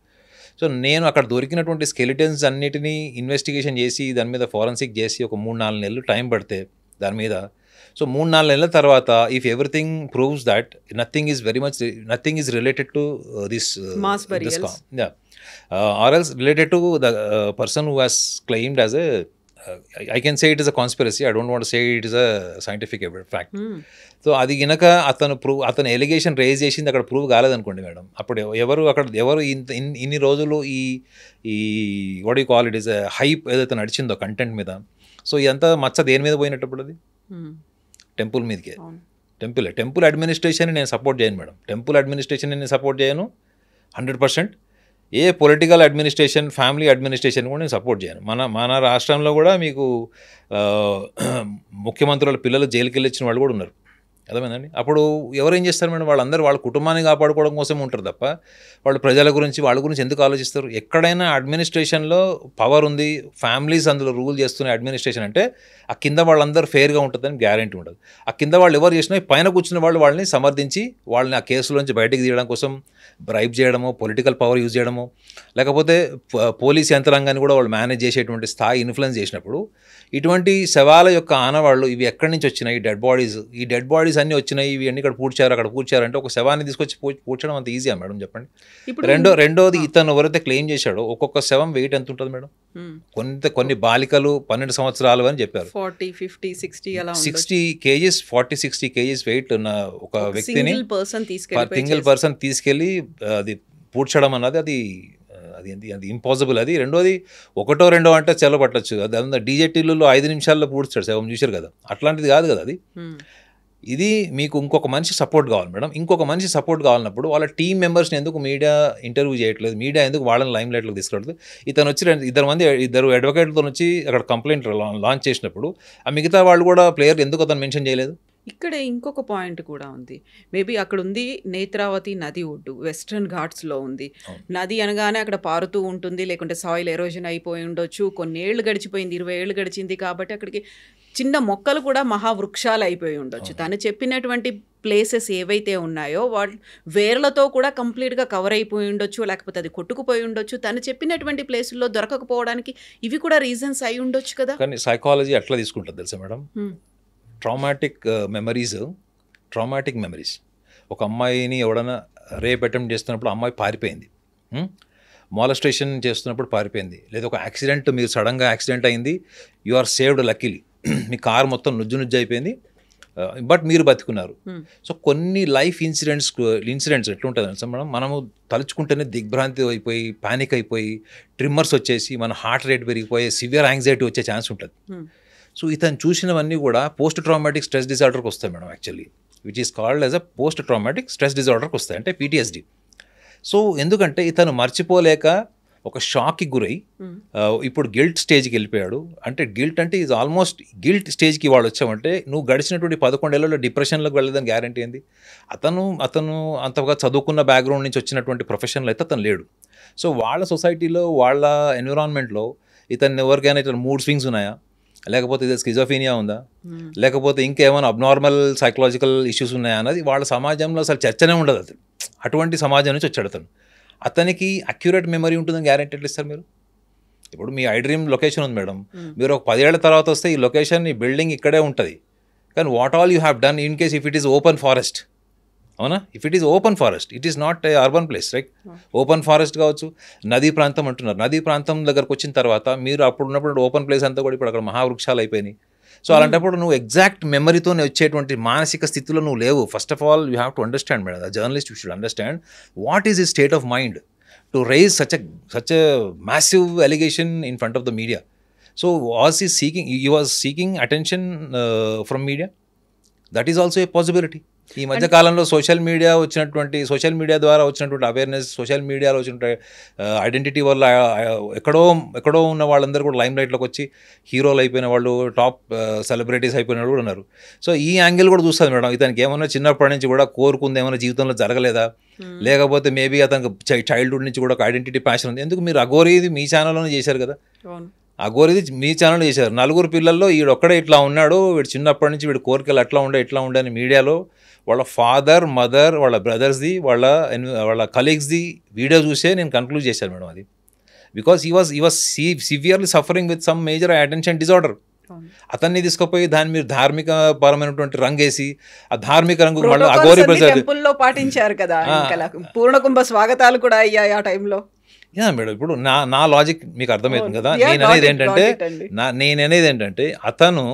సో నేను అక్కడ దొరికినటువంటి స్కెలిటన్స్ అన్నిటినీ ఇన్వెస్టిగేషన్ చేసి దాని మీద ఫారెన్సిక్ చేసి ఒక 3-4 నెలలు టైం పడితే దాని మీద సో 3-4 నెలల తర్వాత if everything proves that nothing is related to this Mass burials. Or else related to the person who has claimed as a I can say it is a conspiracy. I don't want to say it is a scientific fact. So అది గనక అతను allegation raise చేసింది అక్కడ prove కాలేదనుకోండి madam, అప్పుడు ఎవరు ఇన్ని రోజులు ఈ what you call it is hype ఏదైతే నడిచిందో కంటెంట్ మీద, సో ఇదంతా మచ్చ దేని మీద పోయినప్పుడు అది టెంపుల్ మీదకే. టెంపుల్ అడ్మినిస్ట్రేషన్ నేను సపోర్ట్ చేయను మేడం, టెంపుల్ అడ్మినిస్ట్రేషన్ నేను సపోర్ట్ చేయను 100%. ఏ పొలిటికల్ అడ్మినిస్ట్రేషన్, ఫ్యామిలీ అడ్మినిస్ట్రేషన్ కూడా నేను సపోర్ట్ చేయను. మన రాష్ట్రంలో కూడా మీకు ముఖ్యమంత్రుల పిల్లలు జైలుకి వెళ్ళి వచ్చిన వాళ్ళు కూడా ఉన్నారు, అర్థమైందండి. అప్పుడు ఎవరు ఏం చేస్తారు మేడం, వాళ్ళందరూ వాళ్ళ కుటుంబాన్ని కాపాడుకోవడం కోసం ఉంటారు తప్ప వాళ్ళు ప్రజల గురించి వాళ్ళ గురించి ఎందుకు ఆలోచిస్తారు? ఎక్కడైనా అడ్మినిస్ట్రేషన్లో పవర్ ఉంది, ఫ్యామిలీస్ అందులో రూల్ చేస్తున్న అడ్మినిస్ట్రేషన్ అంటే ఆ కింద వాళ్ళందరూ ఫెయిర్గా ఉంటుందని గ్యారెంటీ ఉండదు. ఆ కింద వాళ్ళు ఎవరు చేసినా పైన కూర్చున్న వాళ్ళు వాళ్ళని సమర్థించి వాళ్ళని ఆ కేసులోంచి బయటకు తీయడం కోసం బ్రైబ్ చేయడమో, పొలిటికల్ పవర్ యూజ్ చేయడమో, లేకపోతే పోలీస్ యంత్రాంగాన్ని కూడా వాళ్ళు మేనేజ్ చేసేటువంటి స్థాయి ఇన్ఫ్లుయెన్స్ చేసినప్పుడు ఇటువంటి శవాల యొక్క ఆనవాళ్ళు ఇవి ఎక్కడి నుంచి వచ్చినాయి? ఈ డెడ్ బాడీస్ అన్నీ వచ్చినాయి, ఇవి అన్ని ఇక్కడ పూడ్చారు, అక్కడ పూడ్చారు అంటే ఒక శవాన్ని తీసుకొచ్చి పూడ్చడం అంత ఈజీయా మేడం చెప్పండి? రెండోది ఇతను ఎవరైతే క్లెయిమ్ చేశాడో ఒక్కొక్క శవం వెయిట్ ఎంత ఉంటుంది మేడం? కొన్ని బాలికలు 12 సంవత్సరాలు అని చెప్పారు, 60 kgs 40-60 kgs వెయిట్ ఉన్న ఒక వ్యక్తిని సింగిల్ పర్సన్ తీసుకెళ్ళి అది పూడ్చడం అన్నది అది ఇంపాసిబుల్. అది రెండోది ఒకటో రెండో అంటే చెల్ల పట్టచ్చు, అది డీజేటీలలో 5 నిమిషాల్లో పూడ్చాడు శవం, చూశారు కదా, అట్లాంటిది కాదు కదా అది. ఇది మీకు ఇంకొక మనిషి సపోర్ట్ కావాలి మేడం. ఇంకొక మనిషి సపోర్ట్ కావాలన్నప్పుడు వాళ్ళ టీం మెంబర్స్ని ఎందుకు మీడియా ఇంటర్వ్యూ చేయట్లేదు, మీడియా ఎందుకు వాళ్ళని లైమ్ లైట్లోకి తీసుకురావట్లేదు? ఇతను వచ్చి ఇద్దరు అడ్వకేట్లతో వచ్చి అక్కడ కంప్లైంట్ లాంచ్ చేసినప్పుడు ఆ మిగతా వాళ్ళు కూడా ప్లేయర్ ఎందుకు అతను మెన్షన్ చేయలేదు? ఇక్కడ ఇంకొక పాయింట్ కూడా ఉంది. మేబీ అక్కడ ఉంది నేత్రావతి నది ఒడ్డు, వెస్ట్రన్ ఘాట్స్లో ఉంది. నది అనగానే అక్కడ పారుతూ ఉంటుంది, లేకుంటే సాయిల్ ఎరోజన్ అయిపోయి ఉండొచ్చు, కొన్ని ఏళ్ళు గడిచిపోయింది, 20 ఏళ్ళు గడిచింది కాబట్టి అక్కడికి చిన్న మొక్కలు కూడా మహావృక్షాలు అయిపోయి ఉండొచ్చు. తను చెప్పినటువంటి ప్లేసెస్ ఏవైతే ఉన్నాయో వాళ్ళు వేర్లతో కూడా కంప్లీట్గా కవర్ అయిపోయి ఉండొచ్చు, లేకపోతే అది కొట్టుకుపోయి ఉండొచ్చు. తను చెప్పినటువంటి ప్లేసుల్లో దొరకకపోవడానికి ఇవి కూడా రీజన్స్ అయి ఉండొచ్చు కదా. కానీ సైకాలజీ అట్లా తీసుకుంటుంది తెలుసా మేడం, ట్రామాటిక్ మెమరీస్. ఒక అమ్మాయిని ఎవడన్నా రేప్ అటెంప్ట్ చేస్తున్నప్పుడు అమ్మాయి పారిపోయింది, మాలస్ట్రేషన్ చేస్తున్నప్పుడు పారిపోయింది, లేదా ఒక యాక్సిడెంట్, మీరు సడన్గా యాక్సిడెంట్ అయింది, యు ఆర్ సేవ్డ్ లక్కీలీ, మీ కార్ మొత్తం నుజ్జు అయిపోయింది, బట్ మీరు బతుకున్నారు. సో కొన్ని లైఫ్ ఇన్సిడెంట్స్ ఎట్లుంటుంది అంటే మేడం, మనము తలుచుకుంటేనే దిగ్భ్రాంతి అయిపోయి, పానిక్ అయిపోయి, ట్రిమ్మర్స్ వచ్చేసి మన హార్ట్ రేట్ పెరిగిపోయి సివియర్ యాంగ్జైటీ వచ్చే ఛాన్స్ ఉంటుంది. సో ఇతను చూసినవన్నీ కూడా పోస్ట్ ట్రామాటిక్ స్ట్రెస్ డిజార్డర్కి వస్తాయి madam, actually which is called as a post traumatic stress డిజార్డర్కి వస్తాయి, అంటే PTSD. సో ఎందుకంటే ఇతను మర్చిపోలేక ఒక షాక్కి గురై ఇప్పుడు గిల్ట్ స్టేజ్కి వెళ్ళిపోయాడు. అంటే గిల్ట్ అంటే ఈజ్ ఆల్మోస్ట్ గిల్ట్ స్టేజ్కి వాళ్ళు వచ్చామంటే నువ్వు గడిచినటువంటి 11 ఏళ్ళలో డిప్రెషన్లోకి వెళ్ళదని గ్యారంటీ ఏంది? అతను అంతగా చదువుకున్న బ్యాక్గ్రౌండ్ నుంచి వచ్చినటువంటి ప్రొఫెషనల్ అయితే అతను లేడు. సో వాళ్ళ సొసైటీలో, వాళ్ళ ఎన్విరాన్మెంట్లో ఇతను ఎవరికైనా ఇతను మూడ్ స్వింగ్స్ ఉన్నాయా, లేకపోతే ఇది స్కిజోఫీనియా ఉందా, లేకపోతే ఇంకేమైనా అబ్నార్మల్ సైకలాజికల్ ఇష్యూస్ ఉన్నాయా అన్నది వాళ్ళ సమాజంలో అసలు చర్చనే ఉండదు. అతను అటువంటి సమాజం నుంచి వచ్చాడు. అతనికి అక్యురేట్ మెమరీ ఉంటుందని గ్యారెంటీ ఎట్లా ఇస్తారు మీరు? ఇప్పుడు మీ ఐ డ్రీమ్ లొకేషన్ ఉంది మేడం, మీరు ఒక 10 ఏళ్ల తర్వాత వస్తే ఈ లొకేషన్, ఈ బిల్డింగ్ ఇక్కడే ఉంటుంది, కానీ what all you have done in case if it is open forest, అవునా? If it is open forest, it is not a urban place, right? Open forest కావచ్చు, నదీ ప్రాంతం అంటున్నారు, నదీ ప్రాంతం దగ్గరకు వచ్చిన తర్వాత మీరు అప్పుడు ఉన్నప్పుడు ఓపెన్ ప్లేస్ అంతా కూడా ఇప్పుడు అక్కడ మహావృక్షాలు అయిపోయినాయి. సో అలాంటప్పుడు నువ్వు ఎగ్జాక్ట్ మెమరీతో వచ్చేటువంటి మానసిక స్థితిలో నువ్వు లేవు. First of all you have to understand madam, journalist you should understand what is his state of mind to rise such a massive allegation in front of the media. So he was seeking attention from media. That is also a possibility. ఈ మధ్య కాలంలో social media ద్వారా వచ్చినటువంటి awareness, social మీడియాలో వచ్చినటువంటి identity వల్ల ఎక్కడో ఉన్న వాళ్ళందరూ కూడా లైమ్ లైట్లోకి వచ్చి హీరోలు అయిపోయిన వాళ్ళు, టాప్ సెలబ్రిటీస్ అయిపోయిన వాళ్ళు కూడా ఉన్నారు. సో ఈ యాంగిల్ కూడా చూస్తుంది మేడం. ఇతనికి ఏమన్నా చిన్నప్పటి నుంచి కూడా కోరుకుంది ఏమైనా జీవితంలో జరగలేదా, లేకపోతే మేబీ అతనికి చైల్డ్హుడ్ నుంచి కూడా ఒక ఐడెంటిటీ ప్యాషన్ ఉంది. ఎందుకు మీరు అఘోరీది మీ ఛానల్లోనే చేశారు కదా, అఘోరీది మీ ఛానల్లో చేశారు. 4 పిల్లల్లో వీడొక్కడే ఇట్లా ఉన్నాడు, వీడు చిన్నప్పటి నుంచి వీడి కోరికలు అట్లా ఉండే అని మీడియాలో వాళ్ళ ఫాదర్, మదర్, వాళ్ళ బ్రదర్స్ది, వాళ్ళ కలీగ్స్ది వీడియో చూసే నేను కన్క్లూడ్ చేశాను మేడం అది. Because he was severely suffering with some major attention disorder. అతన్ని తీసుకుపోయి దాన్ని మీరు ధార్మిక పరమైనటువంటి రంగేసి ఆ ధార్మిక రంగు మళ్ళీ అఘోరి ప్రసాద్ టెంపుల్లో పాటించారు కదా, పూర్ణకుంభ స్వాగతాలు కూడా అయ్యాయి ఆ టైంలో. మేడం ఇప్పుడు నా లాజిక్ మీకు అర్థమవుతుంది కదా. నేననేది ఏంటంటే అతను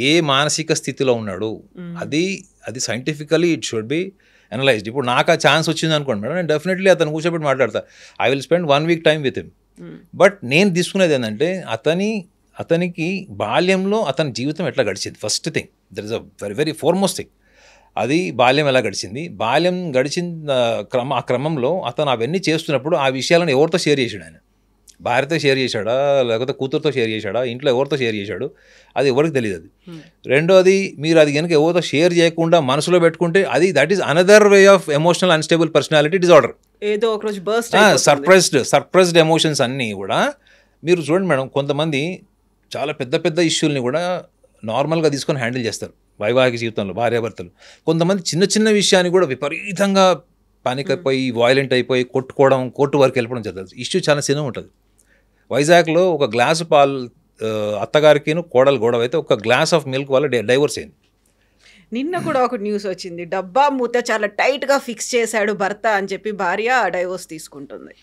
ఏ మానసిక స్థితిలో ఉన్నాడు అది scientifically it should be analysed. ఇప్పుడు నాకు ఆ ఛాన్స్ వచ్చింది అనుకోండి మేడం, నేను డెఫినెట్లీ అతను కూర్చోబెట్టి మాట్లాడతా. I will spend 1 week time with him. But నేను తీసుకునేది ఏంటంటే అతనికి బాల్యంలో అతని జీవితం ఎట్లా గడిచింది. First thing, that is a very very foremost thing. అది బాల్యం ఎలా గడిచింది, బాల్యం గడిచిన ఆ క్రమంలో అతను అవన్నీ చేస్తున్నప్పుడు ఆ విషయాలను ఎవరితో షేర్ చేశాడు, ఆయన భార్యతో షేర్ చేశాడా, లేకపోతే కూతురుతో షేర్ చేశాడా, ఇంట్లో ఎవరితో షేర్ చేశాడు, అది ఎవరికి తెలియదు. అది రెండోది, మీరు అది కనుక ఎవరితో షేర్ చేయకుండా మనసులో పెట్టుకుంటే అది that is another way of emotional unstable personality disorder. ఏదో ఒక రోజు సర్ప్రైజ్డ్ ఎమోషన్స్ అన్నీ కూడా మీరు చూడండి మేడం. కొంతమంది చాలా పెద్ద పెద్ద ఇష్యూల్ని కూడా నార్మల్గా తీసుకొని హ్యాండిల్ చేస్తారు వైవాహిక జీవితంలో భార్యాభర్తలు. కొంతమంది చిన్న చిన్న విషయాన్ని కూడా విపరీతంగా పానిక్ అయిపోయి వాయిలెంట్ అయిపోయి కొట్టుకోవడం, కోర్టు వరకు వెళ్ళిపోవడం జరుగుతుంది. ఇష్యూ చాలా చిన్న ఉంటుంది. వైజాగ్లో ఒక గ్లాసు పాలు అత్తగారికిను కోడలు గొడవ అయితే ఒక గ్లాస్ ఆఫ్ మిల్క్ వల్ల డైవర్స్ అయింది. నిన్న కూడా ఒక న్యూస్ వచ్చింది, డబ్బా మూత చాలా టైట్గా ఫిక్స్ చేశాడు భర్త అని చెప్పి భార్య డైవోర్స్ తీసుకుంటుంది.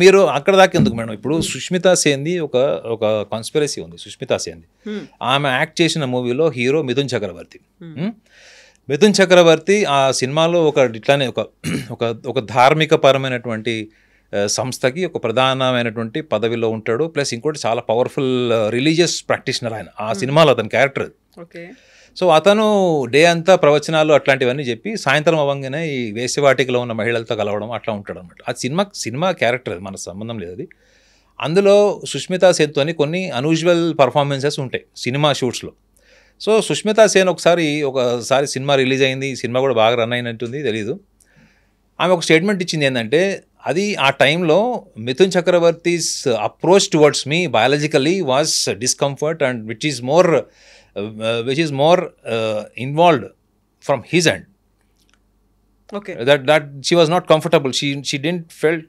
మీరు అక్కడ దాకా ఎందుకు మేడం. ఇప్పుడు సుష్మితా సేన్ది ఒక కాన్స్పిరసీ ఉంది. సుష్మితా సేన్ది ఆమె యాక్ట్ చేసిన మూవీలో హీరో మిథున్ చక్రవర్తి. మిథున్ చక్రవర్తి ఆ సినిమాలో ఇట్లానే ఒక ధార్మిక పరమైనటువంటి సంస్థకి ఒక ప్రధానమైనటువంటి పదవిలో ఉంటాడు. ప్లస్ ఇంకోటి చాలా పవర్ఫుల్ రిలీజియస్ ప్రాక్టీషనర్ ఆయన. ఆ సినిమాలో అతని క్యారెక్టర్. సో అతను డే అంతా ప్రవచనాలు అట్లాంటివన్నీ చెప్పి సాయంత్రం అవ్వగానే ఈ వేశ్యవాటికలో ఉన్న మహిళలతో కలవడం అట్లా ఉంటాడు అనమాట. అది సినిమా క్యారెక్టర్, అది మనకు సంబంధం లేదు. అది అందులో సుష్మితా సేన్తో కొన్ని అన్యూజువల్ పర్ఫార్మెన్సెస్ ఉంటాయి సినిమా షూట్స్లో. సో సుష్మితా సేన్ ఒకసారి సినిమా రిలీజ్ అయింది, సినిమా కూడా బాగా రన్ అయినట్టుంది, తెలీదు. ఆమె ఒక స్టేట్మెంట్ ఇచ్చింది ఏంటంటే, అది ఆ టైంలో Mithun Chakraborty's approach towards me biologically was discomfort and which is more involved from his end. that she was not comfortable. She didn't felt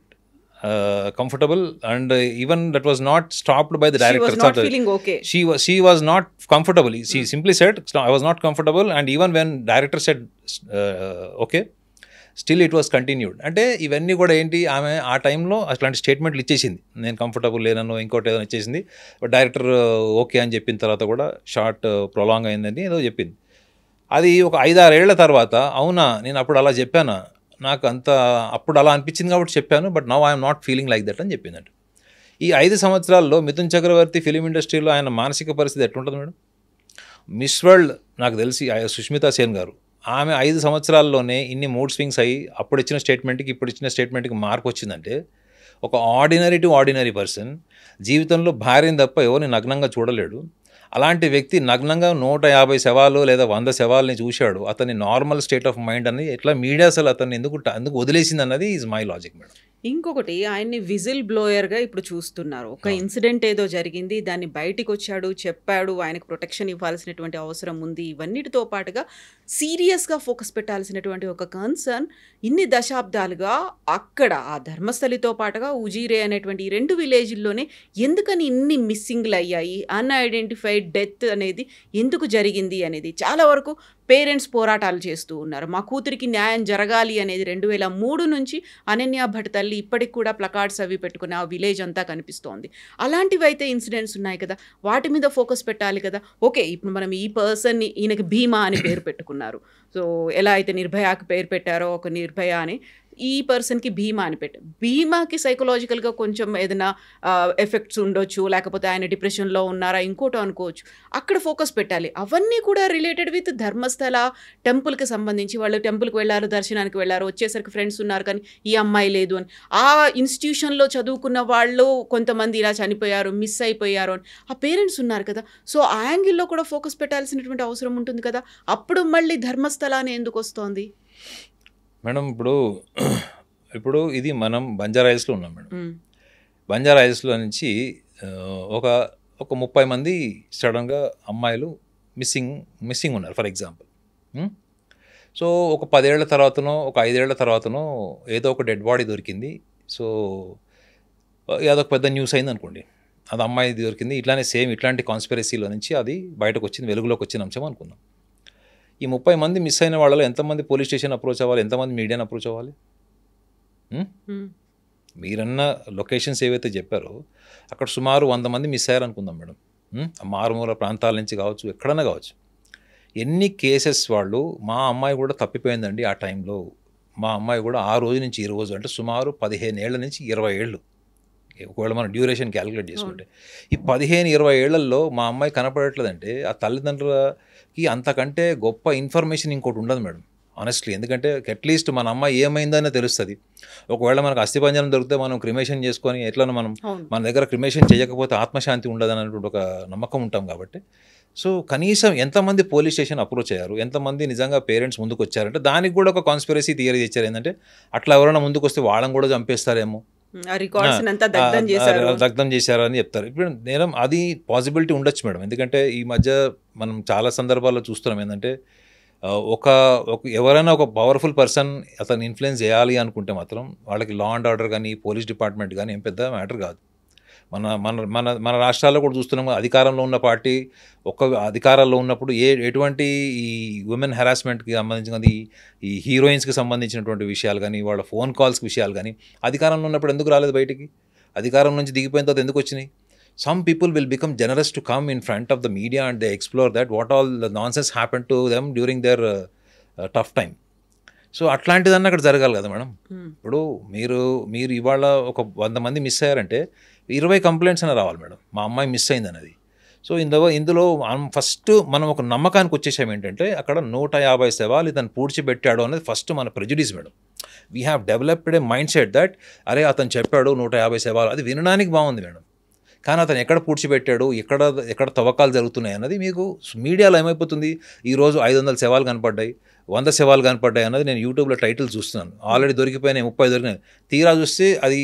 comfortable, and even that was not stopped by the director. She was not feeling okay. She was not comfortable. She simply said, I was not comfortable, and even when director said okay, still it was continued. అంటే ఇవన్నీ కూడా ఏంటి, ఆమె ఆ టైంలో అట్లాంటి స్టేట్మెంట్లు ఇచ్చేసింది, నేను కంఫర్టబుల్ లేనను ఇంకోటి ఏదైనా ఇచ్చేసింది. బట్ డైరెక్టర్ ఓకే అని చెప్పిన తర్వాత కూడా షార్ట్ ప్రొలాంగ్ అయిందని ఏదో చెప్పింది. అది ఒక 5-6 ఏళ్ల తర్వాత, అవునా నేను అప్పుడు అలా చెప్పానా, నాకు అప్పుడు అలా అనిపించింది కాబట్టి చెప్పాను, but now I'm not feeling like that అని చెప్పిందంట. ఈ 5 సంవత్సరాల్లో మిథున్ చక్రవర్తి ఫిలిం ఇండస్ట్రీలో ఆయన మానసిక పరిస్థితి ఎట్లుంటుంది మేడం? మిస్ వరల్డ్ నాకు తెలిసి సుష్మితా సేన్ గారు, ఆమె 5 సంవత్సరాల్లోనే ఇన్ని మూడ్ స్వింగ్స్ అయ్యి అప్పుడు ఇచ్చిన స్టేట్మెంట్కి ఇప్పుడు ఇచ్చిన స్టేట్మెంట్కి మార్పు వచ్చిందంటే, ఒక ఆర్డినరీ పర్సన్ జీవితంలో భార్యని తప్ప ఎవరిని నగ్నంగా చూడలేడు. అలాంటి వ్యక్తి నగ్నంగా 150 శవాలు లేదా 100 శవాలని చూశాడు. అతని నార్మల్ స్టేట్ ఆఫ్ మైండ్ అని ఎట్లా మీడియా అసలు అతన్ని ఎందుకు వదిలేసింది అన్నది ఈజ్ మై లాజిక్ మేడం. ఇంకొకటి, ఆయన్ని విజిల్ బ్లోయర్గా ఇప్పుడు చూస్తున్నారు. ఒక ఇన్సిడెంట్ ఏదో జరిగింది, దాన్ని బయటికి వచ్చాడు, చెప్పాడు, ఆయనకు ప్రొటెక్షన్ ఇవ్వాల్సినటువంటి అవసరం ఉంది. ఇవన్నిటితో పాటుగా సీరియస్గా ఫోకస్ పెట్టాల్సినటువంటి ఒక కన్సర్న్, ఇన్ని దశాబ్దాలుగా అక్కడ ఆ ధర్మస్థలితో పాటుగా ఉజీరే అనేటువంటి ఈ 2 విలేజ్ల్లోనే ఎందుకని ఇన్ని మిస్సింగ్లు అయ్యాయి, అన్ఐడెంటిఫైడ్ డెత్ అనేది ఎందుకు జరిగింది అనేది చాలా వరకు పేరెంట్స్ పోరాటాలు చేస్తూ ఉన్నారు. మా కూతురికి న్యాయం జరగాలి అనేది 2003 నుంచి అనన్య భట్ తల్లి ఇప్పటికి కూడా ప్లకార్డ్స్ అవి పెట్టుకుని ఆ విలేజ్ అంతా కనిపిస్తోంది. అలాంటివి అయితే ఇన్సిడెంట్స్ ఉన్నాయి కదా, వాటి మీద ఫోకస్ పెట్టాలి కదా. ఓకే, ఇప్పుడు మనం ఈ పర్సన్ని, ఈయనకి భీమా అని పేరు పెట్టుకున్నారు. సో ఎలా అయితే నిర్భయాకి పేరు పెట్టారో ఒక నిర్భయ అని, ఈ పర్సన్కి భీమా అని పెట్టారు. భీమాకి సైకలాజికల్గా కొంచెం ఏదైనా ఎఫెక్ట్స్ ఉండొచ్చు, లేకపోతే ఆయన డిప్రెషన్లో ఉన్నారా ఇంకోటో అనుకోవచ్చు. అక్కడ ఫోకస్ పెట్టాలి. అవన్నీ కూడా రిలేటెడ్ విత్ ధర్మస్థల టెంపుల్కి సంబంధించి, వాళ్ళు టెంపుల్కి వెళ్ళారు, దర్శనానికి వెళ్ళారు, వచ్చేసరికి ఫ్రెండ్స్ ఉన్నారు కానీ ఈ అమ్మాయి లేదు అని, ఆ ఇన్స్టిట్యూషన్లో చదువుకున్న వాళ్ళు కొంతమంది ఇలా చనిపోయారు, మిస్ అయిపోయారు అని ఆ పేరెంట్స్ ఉన్నారు కదా. సో ఆ యాంగిల్లో కూడా ఫోకస్ పెట్టాల్సినటువంటి అవసరం ఉంటుంది కదా. అప్పుడు మళ్ళీ ధర్మస్థల అని ఎందుకు వస్తోంది మేడం? ఇప్పుడు ఇది మనం బంజారాయిల్స్లో ఉన్నాం మేడం. బంజారాయిల్స్లో నుంచి ఒక 30 మంది సడన్గా అమ్మాయిలు మిస్సింగ్ ఉన్నారు ఫర్ ఎగ్జాంపుల్. సో ఒక 10 ఏళ్ల తర్వాతనో ఒక 5 ఏళ్ల తర్వాతనో ఏదో ఒక డెడ్ బాడీ దొరికింది. సో అదొక పెద్ద న్యూస్ అయింది అనుకోండి. అది అమ్మాయి దొరికింది, ఇట్లానే సేమ్ ఇట్లాంటి కాన్స్పిరసీలో నుంచి అది బయటకు వచ్చింది, వెలుగులోకి వచ్చిన అంశం అనుకుందాం. ఈ 30 మంది మిస్ అయిన వాళ్ళలో ఎంతమంది పోలీస్ స్టేషన్ అప్రోచ్ అవ్వాలి, ఎంతమంది మీడియాని అప్రోచ్ అవ్వాలి? మీరన్న లొకేషన్స్ ఏవైతే చెప్పారో అక్కడ సుమారు 100 మంది మిస్ అయ్యారు అనుకుందాం మేడం. మారుమూల ప్రాంతాల నుంచి కావచ్చు, ఎక్కడన్నా కావచ్చు. ఎన్ని కేసెస్ వాళ్ళు, మా అమ్మాయి కూడా తప్పిపోయిందండి ఆ టైంలో, మా అమ్మాయి కూడా ఆ రోజు నుంచి ఈ రోజు అంటే సుమారు 15 ఏళ్ల నుంచి 20 ఏళ్ళు, ఒకవేళ మనం డ్యూరేషన్ క్యాలిక్యులేట్ చేసుకుంటే ఈ 15-20 ఏళ్లలో మా అమ్మాయి కనపడట్లేదంటే ఆ తల్లిదండ్రులకి అంతకంటే గొప్ప ఇన్ఫర్మేషన్ ఇంకోటి ఉండదు మేడం, ఆనెస్ట్లీ. ఎందుకంటే అట్లీస్ట్ మన అమ్మాయి ఏమైందనే తెలుస్తుంది. ఒకవేళ మనకు అస్థిపంజరం దొరికితే మనం క్రిమేషన్ చేసుకొని ఎట్లా మనం మన దగ్గర క్రిమేషన్ చేయకపోతే ఆత్మశాంతి ఉండదు అన్నటువంటి ఒక నమ్మకం ఉంటాం కాబట్టి. సో కనీసం ఎంతమంది పోలీస్ స్టేషన్ అప్రోచ్ అయ్యారు, ఎంతమంది నిజంగా పేరెంట్స్ ముందుకు వచ్చారంటే దానికి కూడా ఒక కాన్స్పిరసీ థియరీ తెచ్చారు. ఏంటంటే అట్లా ఎవరైనా ముందుకు వస్తే వాళ్ళని కూడా చంపేస్తారేమో, దగ్ధం చేశారని చెప్తారు. ఇప్పుడు నేరం అది పాసిబిలిటీ ఉండొచ్చు మేడం. ఎందుకంటే ఈ మధ్య మనం చాలా సందర్భాల్లో చూస్తున్నాం ఏంటంటే ఎవరైనా ఒక పవర్ఫుల్ పర్సన్ అతను ఇన్ఫ్లుయెన్స్ చేయాలి అనుకుంటే మాత్రం వాళ్ళకి లా అండ్ ఆర్డర్ కానీ పోలీస్ డిపార్ట్మెంట్ కానీ ఏం పెద్ద మ్యాటర్ కాదు. మన మన మన మన రాష్ట్రాల్లో కూడా చూస్తున్నాం, అధికారంలో ఉన్న పార్టీ అధికారాల్లో ఉన్నప్పుడు ఎటువంటి ఈ ఉమెన్ హెరాస్మెంట్కి సంబంధించిన ఈ హీరోయిన్స్కి సంబంధించినటువంటి విషయాలు కానీ, వాళ్ళ ఫోన్ కాల్స్ విషయాలు కానీ అధికారంలో ఉన్నప్పుడు ఎందుకు రాలేదు బయటికి? అధికారం నుంచి దిగిపోయిన తర్వాత ఎందుకు వచ్చినాయి? Some people will become generous to come in front of the media and they explore that what all the nonsense happened to them during their tough time. So అట్లాంటిదన్నా అక్కడ జరగాలి కదా మేడం. ఇప్పుడు మీరు ఇవాళ ఒక 100 మంది మిస్ అయ్యారంటే 20 కంప్లైంట్స్ అయినా రావాలి మేడం, మా అమ్మాయి మిస్ అయింది అనేది. సో ఇందులో ఫస్ట్ మనం ఒక నమ్మకానికి వచ్చేసాం ఏంటంటే అక్కడ 150 శవాలు ఇతను పూడ్చిపెట్టాడు అనేది ఫస్ట్ మన prejudice madam. We have developed A mind set that అరే అతను చెప్పాడు 150 శవాలు, అది వినడానికి బాగుంది మేడం. కానీ అతను ఎక్కడ పూడ్చిపెట్టాడు, ఎక్కడ తవ్వకాలు జరుగుతున్నాయి అన్నది మీకు మీడియాలో ఏమైపోతుంది, ఈరోజు 500 శవాలు కనపడ్డాయి, 100 శవాలు కనపడ్డాయి అన్నది నేను యూట్యూబ్లో టైటిల్ చూస్తున్నాను. ఆల్రెడీ దొరికిపోయినాయి, 30 దొరికినాయి. తీరా చూస్తే అది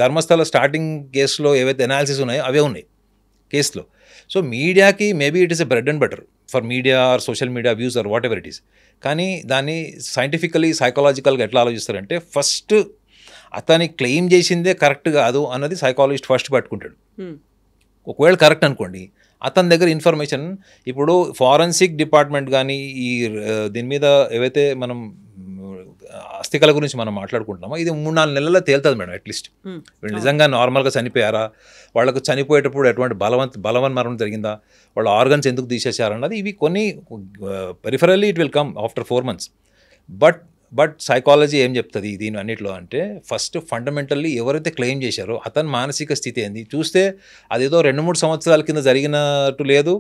ధర్మస్థల స్టార్టింగ్ కేసులో ఏవైతే అనాలిసిస్ ఉన్నాయో అవే ఉన్నాయి కేసులో. సో మీడియాకి maybe it is a bread and butter for media or social media views or whatever it is. కానీ దాన్ని సైంటిఫికలీ సైకాలజికల్గా ఎట్లా ఆలోచిస్తారంటే ఫస్ట్ అతని క్లెయిమ్ చేసిందే కరెక్ట్ కాదు అన్నది సైకాలజిస్ట్ ఫస్ట్ పట్టుకుంటాడు. ఒకవేళ కరెక్ట్ అనుకోండి, అతని దగ్గర ఇన్ఫర్మేషన్ ఇప్పుడు ఫారెన్సిక్ డిపార్ట్మెంట్ కానీ ఈ దీని మీద ఏవైతే మనం అస్థికల గురించి మనం మాట్లాడుకుంటున్నామో ఇది 3-4 నెలల్లో తేలుతుంది మేడం. అట్లీస్ట్ వీళ్ళు నిజంగా నార్మల్గా చనిపోయారా, వాళ్ళకు చనిపోయేటప్పుడు ఎటువంటి బలవన్మరణం జరిగిందా, వాళ్ళ ఆర్గన్స్ ఎందుకు తీసేశారన్నది ఇవి కొన్ని peripherally it will come after 4 months. But psychology ఏం చెప్తుంది దీని అన్నిట్లో అంటే ఫస్ట్ ఫండమెంటల్లీ ఎవరైతే క్లెయిమ్ చేశారో అతని మానసిక స్థితి ఏంది చూస్తే అదేదో 2-3 సంవత్సరాల కింద జరిగినట్టు లేదు,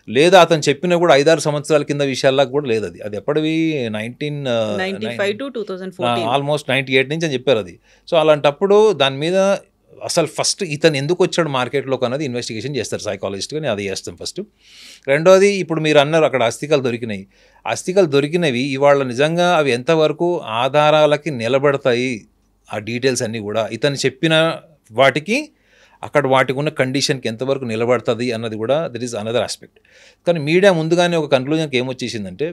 లేదా అతను చెప్పిన కూడా 5-6 సంవత్సరాల కింద విషయాలకు కూడా లేదు. అది ఎప్పటివి 1995 to 2014 ఆల్మోస్ట్ 98 నుంచి అని చెప్పారు అది. సో అలాంటప్పుడు దాని మీద అసలు ఫస్ట్ ఇతను ఎందుకు వచ్చాడు మార్కెట్లోకి అన్నది ఇన్వెస్టిగేషన్ చేస్తారు సైకాలజిస్ట్గా, నేను అది చేస్తాం ఫస్ట్. రెండోది ఇప్పుడు మీరు అన్నారు అక్కడ అస్థికలు దొరికినవి ఇవాళ నిజంగా అవి ఎంతవరకు ఆధారాలకి నిలబడతాయి, ఆ డీటెయిల్స్ అన్నీ కూడా ఇతను చెప్పిన వాటికి వాటికి ఉన్న కండిషన్కి ఎంతవరకు నిలబడుతుంది అన్నది కూడా దట్ ఈస్ అనదర్ ఆస్పెక్ట్. కానీ మీడియా ముందుగానే ఒక కన్క్లూజన్కి ఏమొచ్చేసిందంటే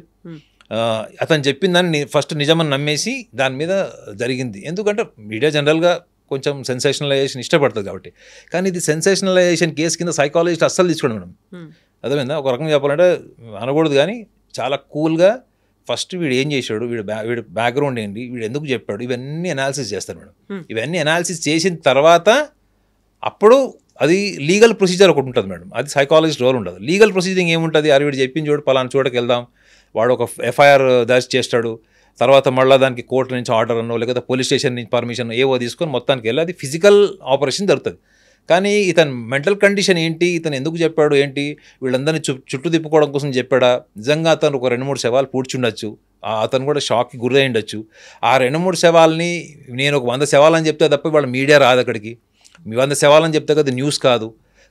అతను చెప్పిన దాన్ని ఫస్ట్ నిజమని నమ్మేసి దాని మీద జరిగింది. ఎందుకంటే మీడియా జనరల్గా కొంచెం సెన్సేషనలైజేషన్ ఇష్టపడుతుంది కాబట్టి. కానీ ఇది సెన్సేషనలైజేషన్ కేసు కింద సైకాలజిస్ట్ అస్సలు తీసుకోండి మేడం. అర్థమైందా? ఒక రకంగా చెప్పాలంటే అనకూడదు కానీ చాలా కూల్గా ఫస్ట్ వీడు ఏం చేశాడు, వీడు బ్యాక్గ్రౌండ్ ఏంటి, వీడు ఎందుకు చెప్పాడు, ఇవన్నీ అనాలిసిస్ చేస్తారు మేడం. ఇవన్నీ అనాలిసిస్ చేసిన తర్వాత అప్పుడు అది లీగల్ ప్రొసీజర్ ఒకటి ఉంటుంది మేడం, అది సైకాలజిస్ట్ రోల్ ఉండదు. లీగల్ ప్రొసీజరింగ్ ఏముంటుంది, అది వీడు చెప్పిన చోటు పలానా చోటకి వెళ్దాం, వాడు ఒక ఎఫ్ఐఆర్ దర్జ్ చేస్తాడు, తర్వాత మళ్ళీ దానికి కోర్టు నుంచి ఆర్డర్ అన్నో లేకపోతే పోలీస్ స్టేషన్ నుంచి పర్మిషన్ ఏవో తీసుకొని మొత్తానికి వెళ్ళి అది ఫిజికల్ ఆపరేషన్ జరుగుతుంది. కానీ ఇతని మెంటల్ కండిషన్ ఏంటి, ఇతను ఎందుకు చెప్పాడు ఏంటి, వీళ్ళందరినీ చుట్టూ తిప్పుకోవడం కోసం చెప్పాడా, నిజంగా అతను ఒక 2-3 శవాలు పూడ్చుండొచ్చు, అతను కూడా షాక్కి గురై ఉండొచ్చు. ఆ 2-3 శవాలని నేను ఒక 100 శవాలని చెప్తే తప్ప వాళ్ళ మీడియా రాదు అక్కడికి, 100 శవాలని చెప్తే కదా న్యూస్ కాదు.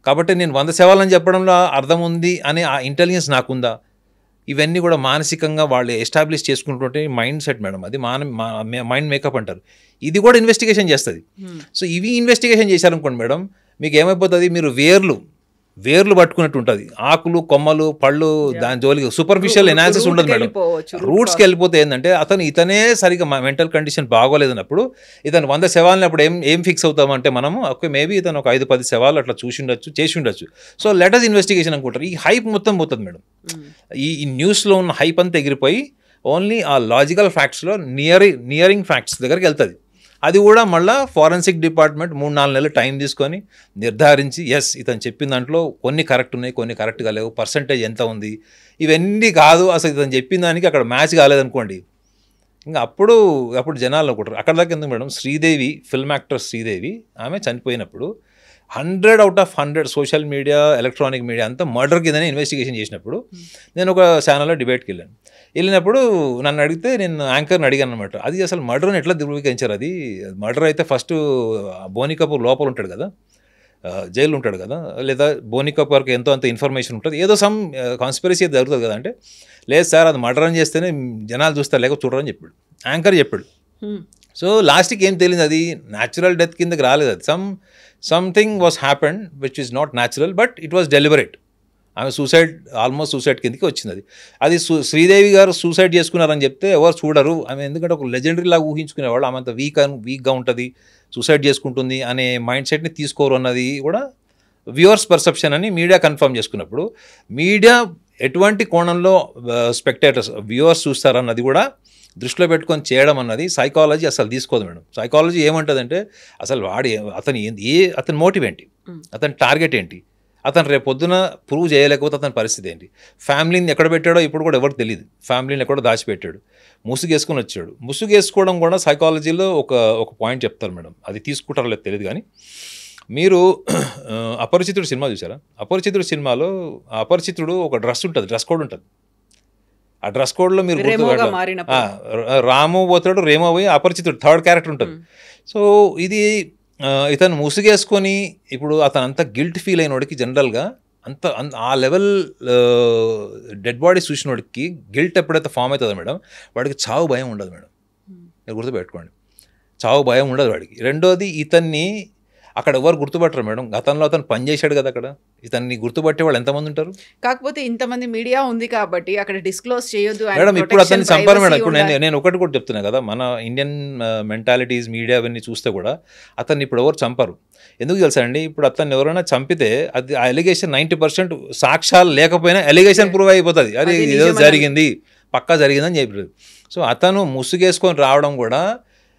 కాబట్టి నేను 100 శవాలని చెప్పడంలో అర్థం ఉంది అనే ఆ ఇంటెలిజెన్స్ నాకుందా, ఇవన్నీ కూడా మానసికంగా వాళ్ళు ఎస్టాబ్లిష్ చేసుకుంటుంటే మైండ్ సెట్ మేడం, అది మైండ్ మేకప్ అంటారు. ఇది కూడా ఇన్వెస్టిగేషన్ చేస్తుంది. సో ఇవి ఇన్వెస్టిగేషన్ చేశారనుకోండి మేడం, మీకు ఏమైపోతుంది, మీరు వేర్లు వేర్లు పట్టుకున్నట్టు ఉంటుంది, ఆకులు కొమ్మలు పళ్ళు దాని జోలికి సూపర్ఫిషియల్ ఎనాలిసిస్ ఉండదు మేడం. రూట్స్కి వెళ్ళిపోతే ఏంటంటే ఇతనే సరిగ్గా మెంటల్ కండిషన్ బాగోలేదన్నప్పుడు ఇతను 100 శవాలని అప్పుడు ఏం ఫిక్స్ అవుతామంటే మనము ఓకే మేబీ ఇతను ఒక 5-10 శవాలు అట్లా చేసి ఉండొచ్చు. సో లెటస్ ఇన్వెస్టిగేషన్ అనుకుంటారు. ఈ హైప్ మొత్తం పోతుంది మేడం. ఈ న్యూస్లో ఉన్న హైప్ అంతా ఎగిరిపోయి ఓన్లీ ఆ లాజికల్ ఫ్యాక్ట్స్లో నియరింగ్ ఫ్యాక్ట్స్ దగ్గరికి వెళ్తుంది. అది కూడా మళ్ళీ ఫారెన్సిక్ డిపార్ట్మెంట్ 3-4 నెలలు టైం తీసుకొని నిర్ధారించి ఎస్ ఇతను చెప్పిన దాంట్లో కొన్ని కరెక్ట్ ఉన్నాయి, కొన్ని కరెక్ట్గా లేవు, పర్సంటేజ్ ఎంత ఉంది, ఇవన్నీ కాదు అసలు ఇతను చెప్పిన దానికి అక్కడ మ్యాచ్ కాలేదనుకోండి, ఇంకా అప్పుడు జనాలు అనుకుంటారు. అక్కడ దాకా ఎందుకు madam, Sridevi film actor Sridevi ఆమె చనిపోయినప్పుడు 100/100 సోషల్ మీడియా ఎలక్ట్రానిక్ మీడియా అంతా మర్డర్ కిందనే ఇన్వెస్టిగేషన్ చేసినప్పుడు నేను ఒక ఛానల్లో డిబేట్కి వెళ్ళినప్పుడు నన్ను అడిగితే నేను యాంకర్ని అడిగాను అనమాట, అది అసలు మర్డర్ని ఎట్లా ధృవీకరించారు, అది మర్డర్ అయితే ఫస్ట్ బోనీ కపూర్ లోపల ఉంటాడు కదా, జైలు ఉంటాడు కదా, లేదా బోనీ కపూర్కి ఎంతో అంత ఇన్ఫర్మేషన్ ఉంటుంది, ఏదో సమ్ కాన్స్పిరసీ జరుగుతుంది కదా అంటే, లేదు సార్ అది మర్డర్ అని చేస్తేనే జనాలు చూస్తారు లేకపోతే చూడరని చెప్పాడు, యాంకర్ చెప్పాడు. సో లాస్ట్కి ఏం తెలియదు, అది న్యాచురల్ డెత్ కిందకి రాలేదు, అది something was happened which is not natural but it was deliberate. ఆమె ఆల్మోస్ట్ సూసైడ్ కిందకి వచ్చింది. అది శ్రీదేవి గారు సూసైడ్ చేసుకున్నారని చెప్తే ఎవరు చూడరు, ఆమె ఎందుకంటే ఒక లెజెండరీ లాగా ఊహించుకునేవాళ్ళు, ఆమె అంత వీక్గా ఉంటుంది, సూసైడ్ చేసుకుంటుంది అనే మైండ్ సెట్ని తీసుకోరు అన్నది కూడా వ్యూవర్స్ పర్సెప్షన్ అని మీడియా కన్ఫర్మ్ చేసుకున్నప్పుడు, మీడియా ఎటువంటి కోణంలో స్పెక్టేటర్స్ వ్యూవర్స్ చూస్తారన్నది కూడా దృష్టిలో పెట్టుకొని చేయడం అన్నది సైకాలజీ అసలు తీసుకోదు మేడం. సైకాలజీ ఏమంటుందంటే అసలు అతని మోటివ్ ఏంటి, అతని టార్గెట్ ఏంటి, అతను రేపు పొద్దున ప్రూవ్ చేయలేకపోతే అతని పరిస్థితి ఏంటి, ఫ్యామిలీని ఎక్కడ పెట్టాడో ఇప్పుడు కూడా ఎవరికి తెలియదు, ఫ్యామిలీని ఎక్కడో దాచిపెట్టాడు, ముసుగేసుకొని వచ్చాడు. ముసుగేసుకోవడం కూడా సైకాలజీలో ఒక పాయింట్ చెప్తారు మేడం, అది తీసుకుంటారో లేదు తెలియదు కానీ, మీరు అపరిచితుడు సినిమా చూసారా? అపరిచితుడు సినిమాలో అపరిచితుడు ఒక డ్రెస్ ఉంటుంది, డ్రెస్ కోడ్ ఉంటుంది. ఆ డ్రెస్ కోడ్లో మీరు రాము పోతాడు, రేమో పోయి అపరిచితుడు థర్డ్ క్యారెక్టర్ ఉంటుంది. సో ఇది ఇతను ముసుగేసుకొని ఇప్పుడు అతను అంత గిల్ట్ ఫీల్ అయినోడికి జనరల్గా ఆ లెవెల్ డెడ్ బాడీ చూసినోడికి గిల్ట్ ఎప్పుడైతే ఫామ్ అవుతుందో మేడం, వాడికి చావు భయం ఉండదు మేడం, మీరు గుర్తుపెట్టుకోండి, చావు భయం ఉండదు వాడికి. రెండోది ఇతన్ని అక్కడ ఎవరు గుర్తుపట్టరు మేడం, గతంలో అతను పనిచేశాడు కదా అక్కడ, ఇతన్ని గుర్తుపట్టే వాళ్ళు ఎంతమంది ఉంటారు? కాకపోతే ఇంతమంది మీడియా ఉంది కాబట్టి అక్కడ డిస్క్లోజ్ చేయొద్దు మేడం. ఇప్పుడు అతన్ని చంపారు మేడం. ఇప్పుడు నేను ఒకటి కూడా చెప్తున్నా కదా, మన ఇండియన్ మెంటాలిటీస్ మీడియా అవన్నీ చూస్తే కూడా అతన్ని ఇప్పుడు ఎవరు చంపరు. ఎందుకు తెలుసా అండి, ఇప్పుడు అతన్ని ఎవరైనా చంపితే అది ఆ ఎలిగేషన్ 90% సాక్ష్యాలు లేకపోయినా ఎలిగేషన్ ప్రూవ్ అయిపోతుంది, అది ఏదో జరిగింది పక్కా జరిగిందని చెప్పారు. సో అతను ముసుగేసుకొని రావడం కూడా,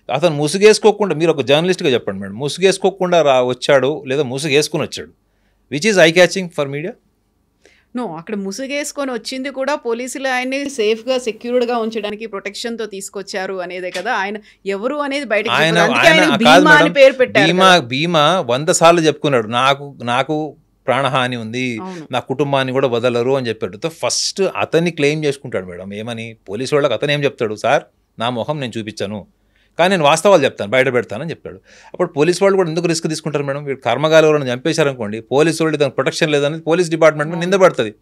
అతను ముసుగేసుకోకుండా, మీరు ఒక జర్నలిస్ట్గా చెప్పండి మేడం, ముసుగేసుకోకుండా వచ్చాడు లేదా ముసుగేసుకుని వచ్చాడు, which is eye catching for media? No, అక్కడ ముసుగేసుకొని వచ్చింది కూడా పోలీసులు ఆయన్ని సేఫ్గా సెక్యూర్డ్గా ఉంచడానికి ప్రొటెక్షన్తో తీసుకొచ్చారు అనేదే కదా. ఆయన ఎవరు అనేది బయటకు పేరు పెట్టారు. భీమా 100 సార్లు చెప్పుకున్నాడు, నాకు ప్రాణహాని ఉంది, నా కుటుంబాన్ని కూడా వదలరు అని చెప్పాడు. ఫస్ట్ అతన్ని క్లెయిమ్ చేసుకుంటాడు మేడం. ఏమని? పోలీసు వాళ్ళకి అతను ఏం చెప్తాడు, సార్ నా మొహం నేను చూపించాను కానీ నేను వాస్తవాలు చెప్తాను, బయట పెడతానని చెప్పాడు. అప్పుడు పోలీసు వాళ్ళు కూడా ఎందుకు రిస్క్ తీసుకుంటారు మేడం? వీడు కర్మగాలు ఎవరైనా చంపేశారనుకోండి, పోలీసు వాళ్ళు దానికి ప్రొటెక్షన్ లేదని పోలీస్ డిపార్ట్మెంట్ నిందపడుతుంది.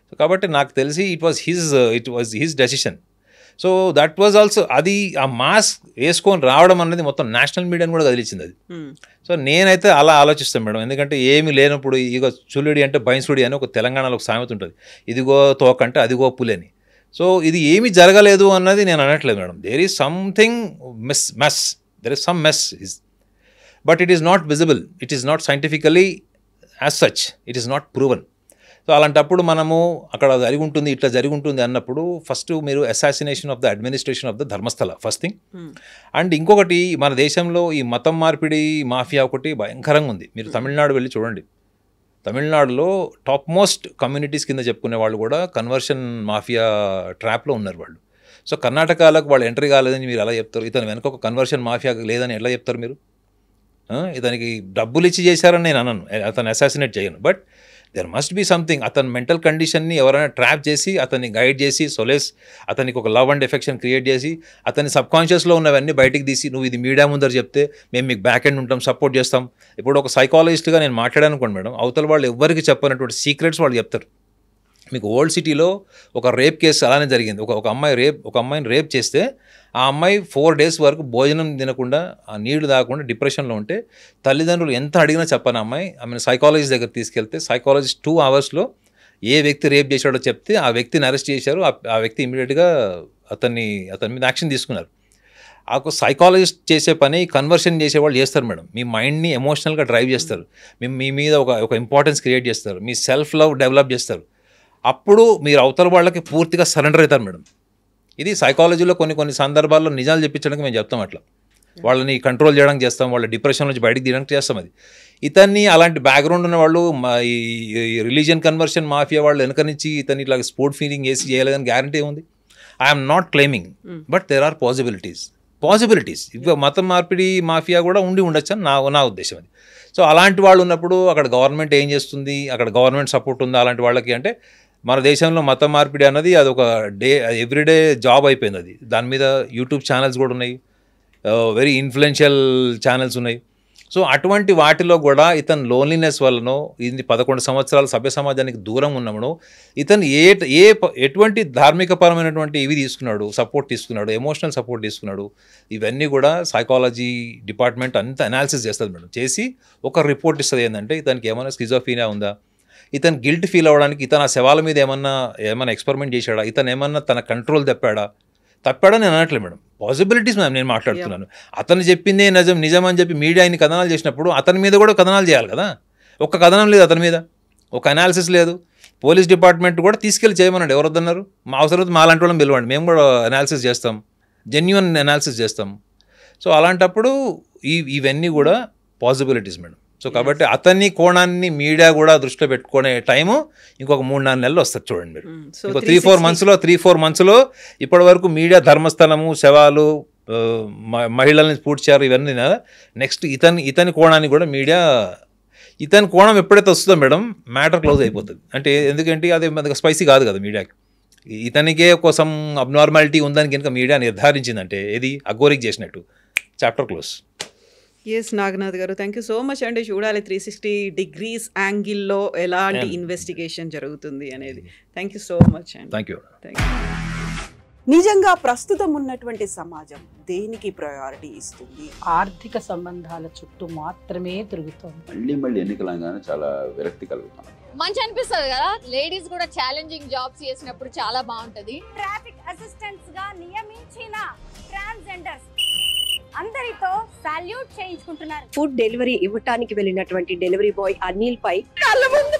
సో కాబట్టి నాకు తెలిసి it was his decision. So that was also, అది ఆ మాస్క్ వేసుకొని రావడం అనేది మొత్తం నేషనల్ మీడియాని కూడా కదిలించింది అది. సో నేనైతే అలా ఆలోచిస్తాను మేడం, ఎందుకంటే ఏమి లేనప్పుడు ఇగో చులుడి అంటే బైన్సుడి అని ఒక తెలంగాణలో ఒక సామెత ఉంటుంది, ఇదిగో తోకంటే అదిగో పులని. సో ఇది ఏమి జరగలేదు అన్నది నేను అనట్లేదు madam, there is something mess, there is some mess, but it is not visible, it is not scientifically as such, it is not proven. So అలాంటప్పుడు మనము అక్కడ జరిగి ఉంటుంది, ఇట్లా జరిగి ఉంటుంది అన్నప్పుడు ఫస్ట్ మీరు assassination of the administration of the Dharmasthala first thing. And ఇంకొకటి, మన దేశంలో ఈ మతం మార్పిడి మాఫియా ఒకటి భయంకరంగా ఉంది. మీరు తమిళనాడు వెళ్ళి చూడండి, తమిళనాడులో టాప్ మోస్ట్ కమ్యూనిటీస్ కింద చెప్పుకునే వాళ్ళు కూడా కన్వర్షన్ మాఫియా ట్రాప్లో ఉన్నారు వాళ్ళు. సో కర్ణాటకలకు వాళ్ళు ఎంట్రీ కాలేదని మీరు ఎలా చెప్తారు? ఇతను వెనక ఒక కన్వర్షన్ మాఫియా లేదని ఎలా చెప్తారు మీరు? ఇతనికి డబ్బులు ఇచ్చి చేశారని నేను అనను, అతను అసాసినేట్ చేయను, but there must be something. అతని మెంటల్ కండిషన్ని ఎవరైనా ట్రాప్ చేసి అతన్ని గైడ్ చేసి సొలేస్, అతనికి ఒక లవ్ అండ్ ఎఫెక్షన్ క్రియేట్ చేసి అతని సబ్కాన్షియస్లో ఉన్నవన్నీ బయటికి తీసి నువ్వు ఇది మీడియా ముందర చెప్తే మేము మీకు బ్యాక్ ఎండ్ ఉంటాం, సపోర్ట్ చేస్తాం. ఇప్పుడు ఒక సైకాలజిస్ట్గా నేను మాట్లాడాను అనుకోండి మేడం, అవతల వాళ్ళు ఎవరికి చెప్పనటువంటి సీక్రెట్స్ వాళ్ళు చెప్తారు. మీకు ఓల్డ్ సిటీలో ఒక రేప్ కేసు అలానే జరిగింది. ఒక అమ్మాయిని రేప్ చేస్తే ఆ అమ్మాయి 4 days వరకు భోజనం తినకుండా, ఆ నీళ్లు తాగకుండా డిప్రెషన్లో ఉంటే తల్లిదండ్రులు ఎంత అడిగినా చెప్పని అమ్మాయి ఆమెను సైకాలజిస్ట్ దగ్గర తీసుకెళ్తే సైకాలజిస్ట్ 2 hours ఏ వ్యక్తి రేప్ చేశాడో చెప్తే ఆ వ్యక్తిని అరెస్ట్ చేశారు. ఆ వ్యక్తి ఇమీడియట్గా అతని మీద యాక్షన్ తీసుకున్నారు. ఆ సైకాలజిస్ట్ చేసే పని కన్వర్షన్ చేసేవాళ్ళు చేస్తారు మేడం. మీ మైండ్ని ఎమోషనల్గా డ్రైవ్ చేస్తారు, మీ మీద ఒక ఇంపార్టెన్స్ క్రియేట్ చేస్తారు, మీ సెల్ఫ్ లవ్ డెవలప్ చేస్తారు. అప్పుడు మీరు అవతల వాళ్ళకి పూర్తిగా సరెండర్ అవుతారు మేడం. ఇది సైకాలజీలో కొన్ని సందర్భాల్లో నిజాలు చెప్పించడానికి మేము చెప్తాం. అట్లా వాళ్ళని కంట్రోల్ చేయడానికి చేస్తాం, వాళ్ళ డిప్రెషన్ నుంచి బయటికి తీయడానికి చేస్తాం. అది ఇతన్ని అలాంటి బ్యాక్గ్రౌండ్ ఉన్న వాళ్ళు ఈ రిలీజియన్ కన్వర్షన్ మాఫియా వాళ్ళు వెనక నుంచి ఇతన్ని ఇట్లా స్పోర్ట్ ఫీలింగ్ వేసి చేయలేదని గ్యారంటీ ఉంది. I'm not claiming, but there are possibilities. ఇవి మతం మార్పిడి మాఫియా కూడా ఉండొచ్చు అని నా ఉద్దేశం. అది సో అలాంటి వాళ్ళు ఉన్నప్పుడు అక్కడ గవర్నమెంట్ ఏం చేస్తుంది, అక్కడ గవర్నమెంట్ సపోర్ట్ ఉందా అలాంటి వాళ్ళకి అంటే, మన దేశంలో మతం మార్పిడి అన్నది అది ఒక ఎవ్రీడే జాబ్ అయిపోయింది. అది దాని మీద యూట్యూబ్ ఛానల్స్ కూడా ఉన్నాయి, వెరీ ఇన్ఫ్లుయెన్షియల్ ఛానల్స్ ఉన్నాయి. సో అటువంటి వాటిలో కూడా ఇతను లోన్లీనెస్ వల్లనో, ఇది 11 సంవత్సరాలు సభ్య సమాజానికి దూరం ఉన్నామనో, ఇతను ఎటువంటి ధార్మికపరమైనటువంటి ఇవి తీసుకున్నాడు, సపోర్ట్ తీసుకున్నాడు, ఎమోషనల్ సపోర్ట్ తీసుకున్నాడు, ఇవన్నీ కూడా సైకాలజీ డిపార్ట్మెంట్ అంతా అనాలిసిస్ చేస్తుంది మేడం. చేసి ఒక రిపోర్ట్ ఇస్తుంది. ఏంటంటే ఇతనికి ఏమైనా స్కిజోఫీనియా ఉందా, ఇతను గిల్ట్ ఫీల్ అవ్వడానికి ఇతను ఆ శవాల మీద ఏమన్నా ఎక్స్పెరిమెంట్ చేశాడా, ఇతను ఏమన్నా తన కంట్రోల్ తప్పాడని నేను అనట్లేదు మేడం. పాసిబిలిటీస్ నేను మాట్లాడుతున్నాను. అతను చెప్పిందే నిజం అని చెప్పి మీడియా ఇన్ని కథనాలు చేసినప్పుడు అతని మీద కూడా కథనాలు చేయాలి కదా. ఒక్క కథనం లేదు అతని మీద, ఒక అనాలిసిస్ లేదు. పోలీస్ డిపార్ట్మెంట్ కూడా తీసుకెళ్ళి చేయమన్నాడు. ఎవరొద్దన్నారు? మా అవసరం మా లాంటి వాళ్ళని పిలవండి, మేము కూడా అనాలిసిస్ చేస్తాం, జెన్యున్ అనాలిసిస్ చేస్తాం. సో అలాంటప్పుడు ఇవన్నీ కూడా పాసిబిలిటీస్ మేడం. సో కాబట్టి అతన్ని కోణాన్ని మీడియా కూడా దృష్టిలో పెట్టుకునే టైము ఇంకొక 3-4 నెలలు వస్తుంది చూడండి మీరు. ఇంకో 3-4 మంత్స్లో ఇప్పటి వరకు మీడియా ధర్మస్థలము, శవాలు, మహిళల్ని పూడ్చారు, ఇవన్నీ నెక్స్ట్ ఇతని కోణాన్ని కూడా మీడియా, ఇతని కోణం ఎప్పుడైతే వస్తుందో మేడం మ్యాటర్ క్లోజ్ అయిపోతుంది. అంటే ఎందుకంటే అది స్పైసీ కాదు కదా మీడియాకి. ఇతనికే కోసం అబ్నార్మాలిటీ ఉందని కనుక మీడియా నిర్ధారించిందంటే ఇది అఘోరికి చేసినట్టు, చాప్టర్ క్లోజ్. ఎస్ నాగనాథ్ గారు, థ్యాంక్ యూ సో మచ్ అండి. చూడాలి 360 degrees యాంగిల్లో ఎలాంటి ఇన్వెస్టిగేషన్ జరుగుతుంది అనేది. థ్యాంక్ యూ సో మచ్ అండి. Thank you. నిజంగా ప్రస్తుతం ఉన్నటువంటి సమాజం దేనికి ప్రయారిటీ ఇస్తుంది? ఆర్థిక సంబంధాల చుట్టూ మాత్రమే తిరుగుతుంది. మళ్ళీ ఎన్నికలంగానే చాలా విరక్తి కలుగుతాం. మంచి అనిపిస్తుంది కదా, లేడీస్ కూడా ఛాలెంజింగ్ జాబ్స్ చేసినప్పుడు చాలా బాగుంటది. ట్రాఫిక్ అసిస్టెంట్స్ గా నియమించిన ట్రాన్స్జెండర్స్ అందరితో సాల్యూట్ చేయించుకుంటున్నారు. ఫుడ్ డెలివరీ ఇవ్వటానికి వెళ్ళినటువంటి డెలివరీ బాయ్ అనిల్ పై కళ్ళ ముందు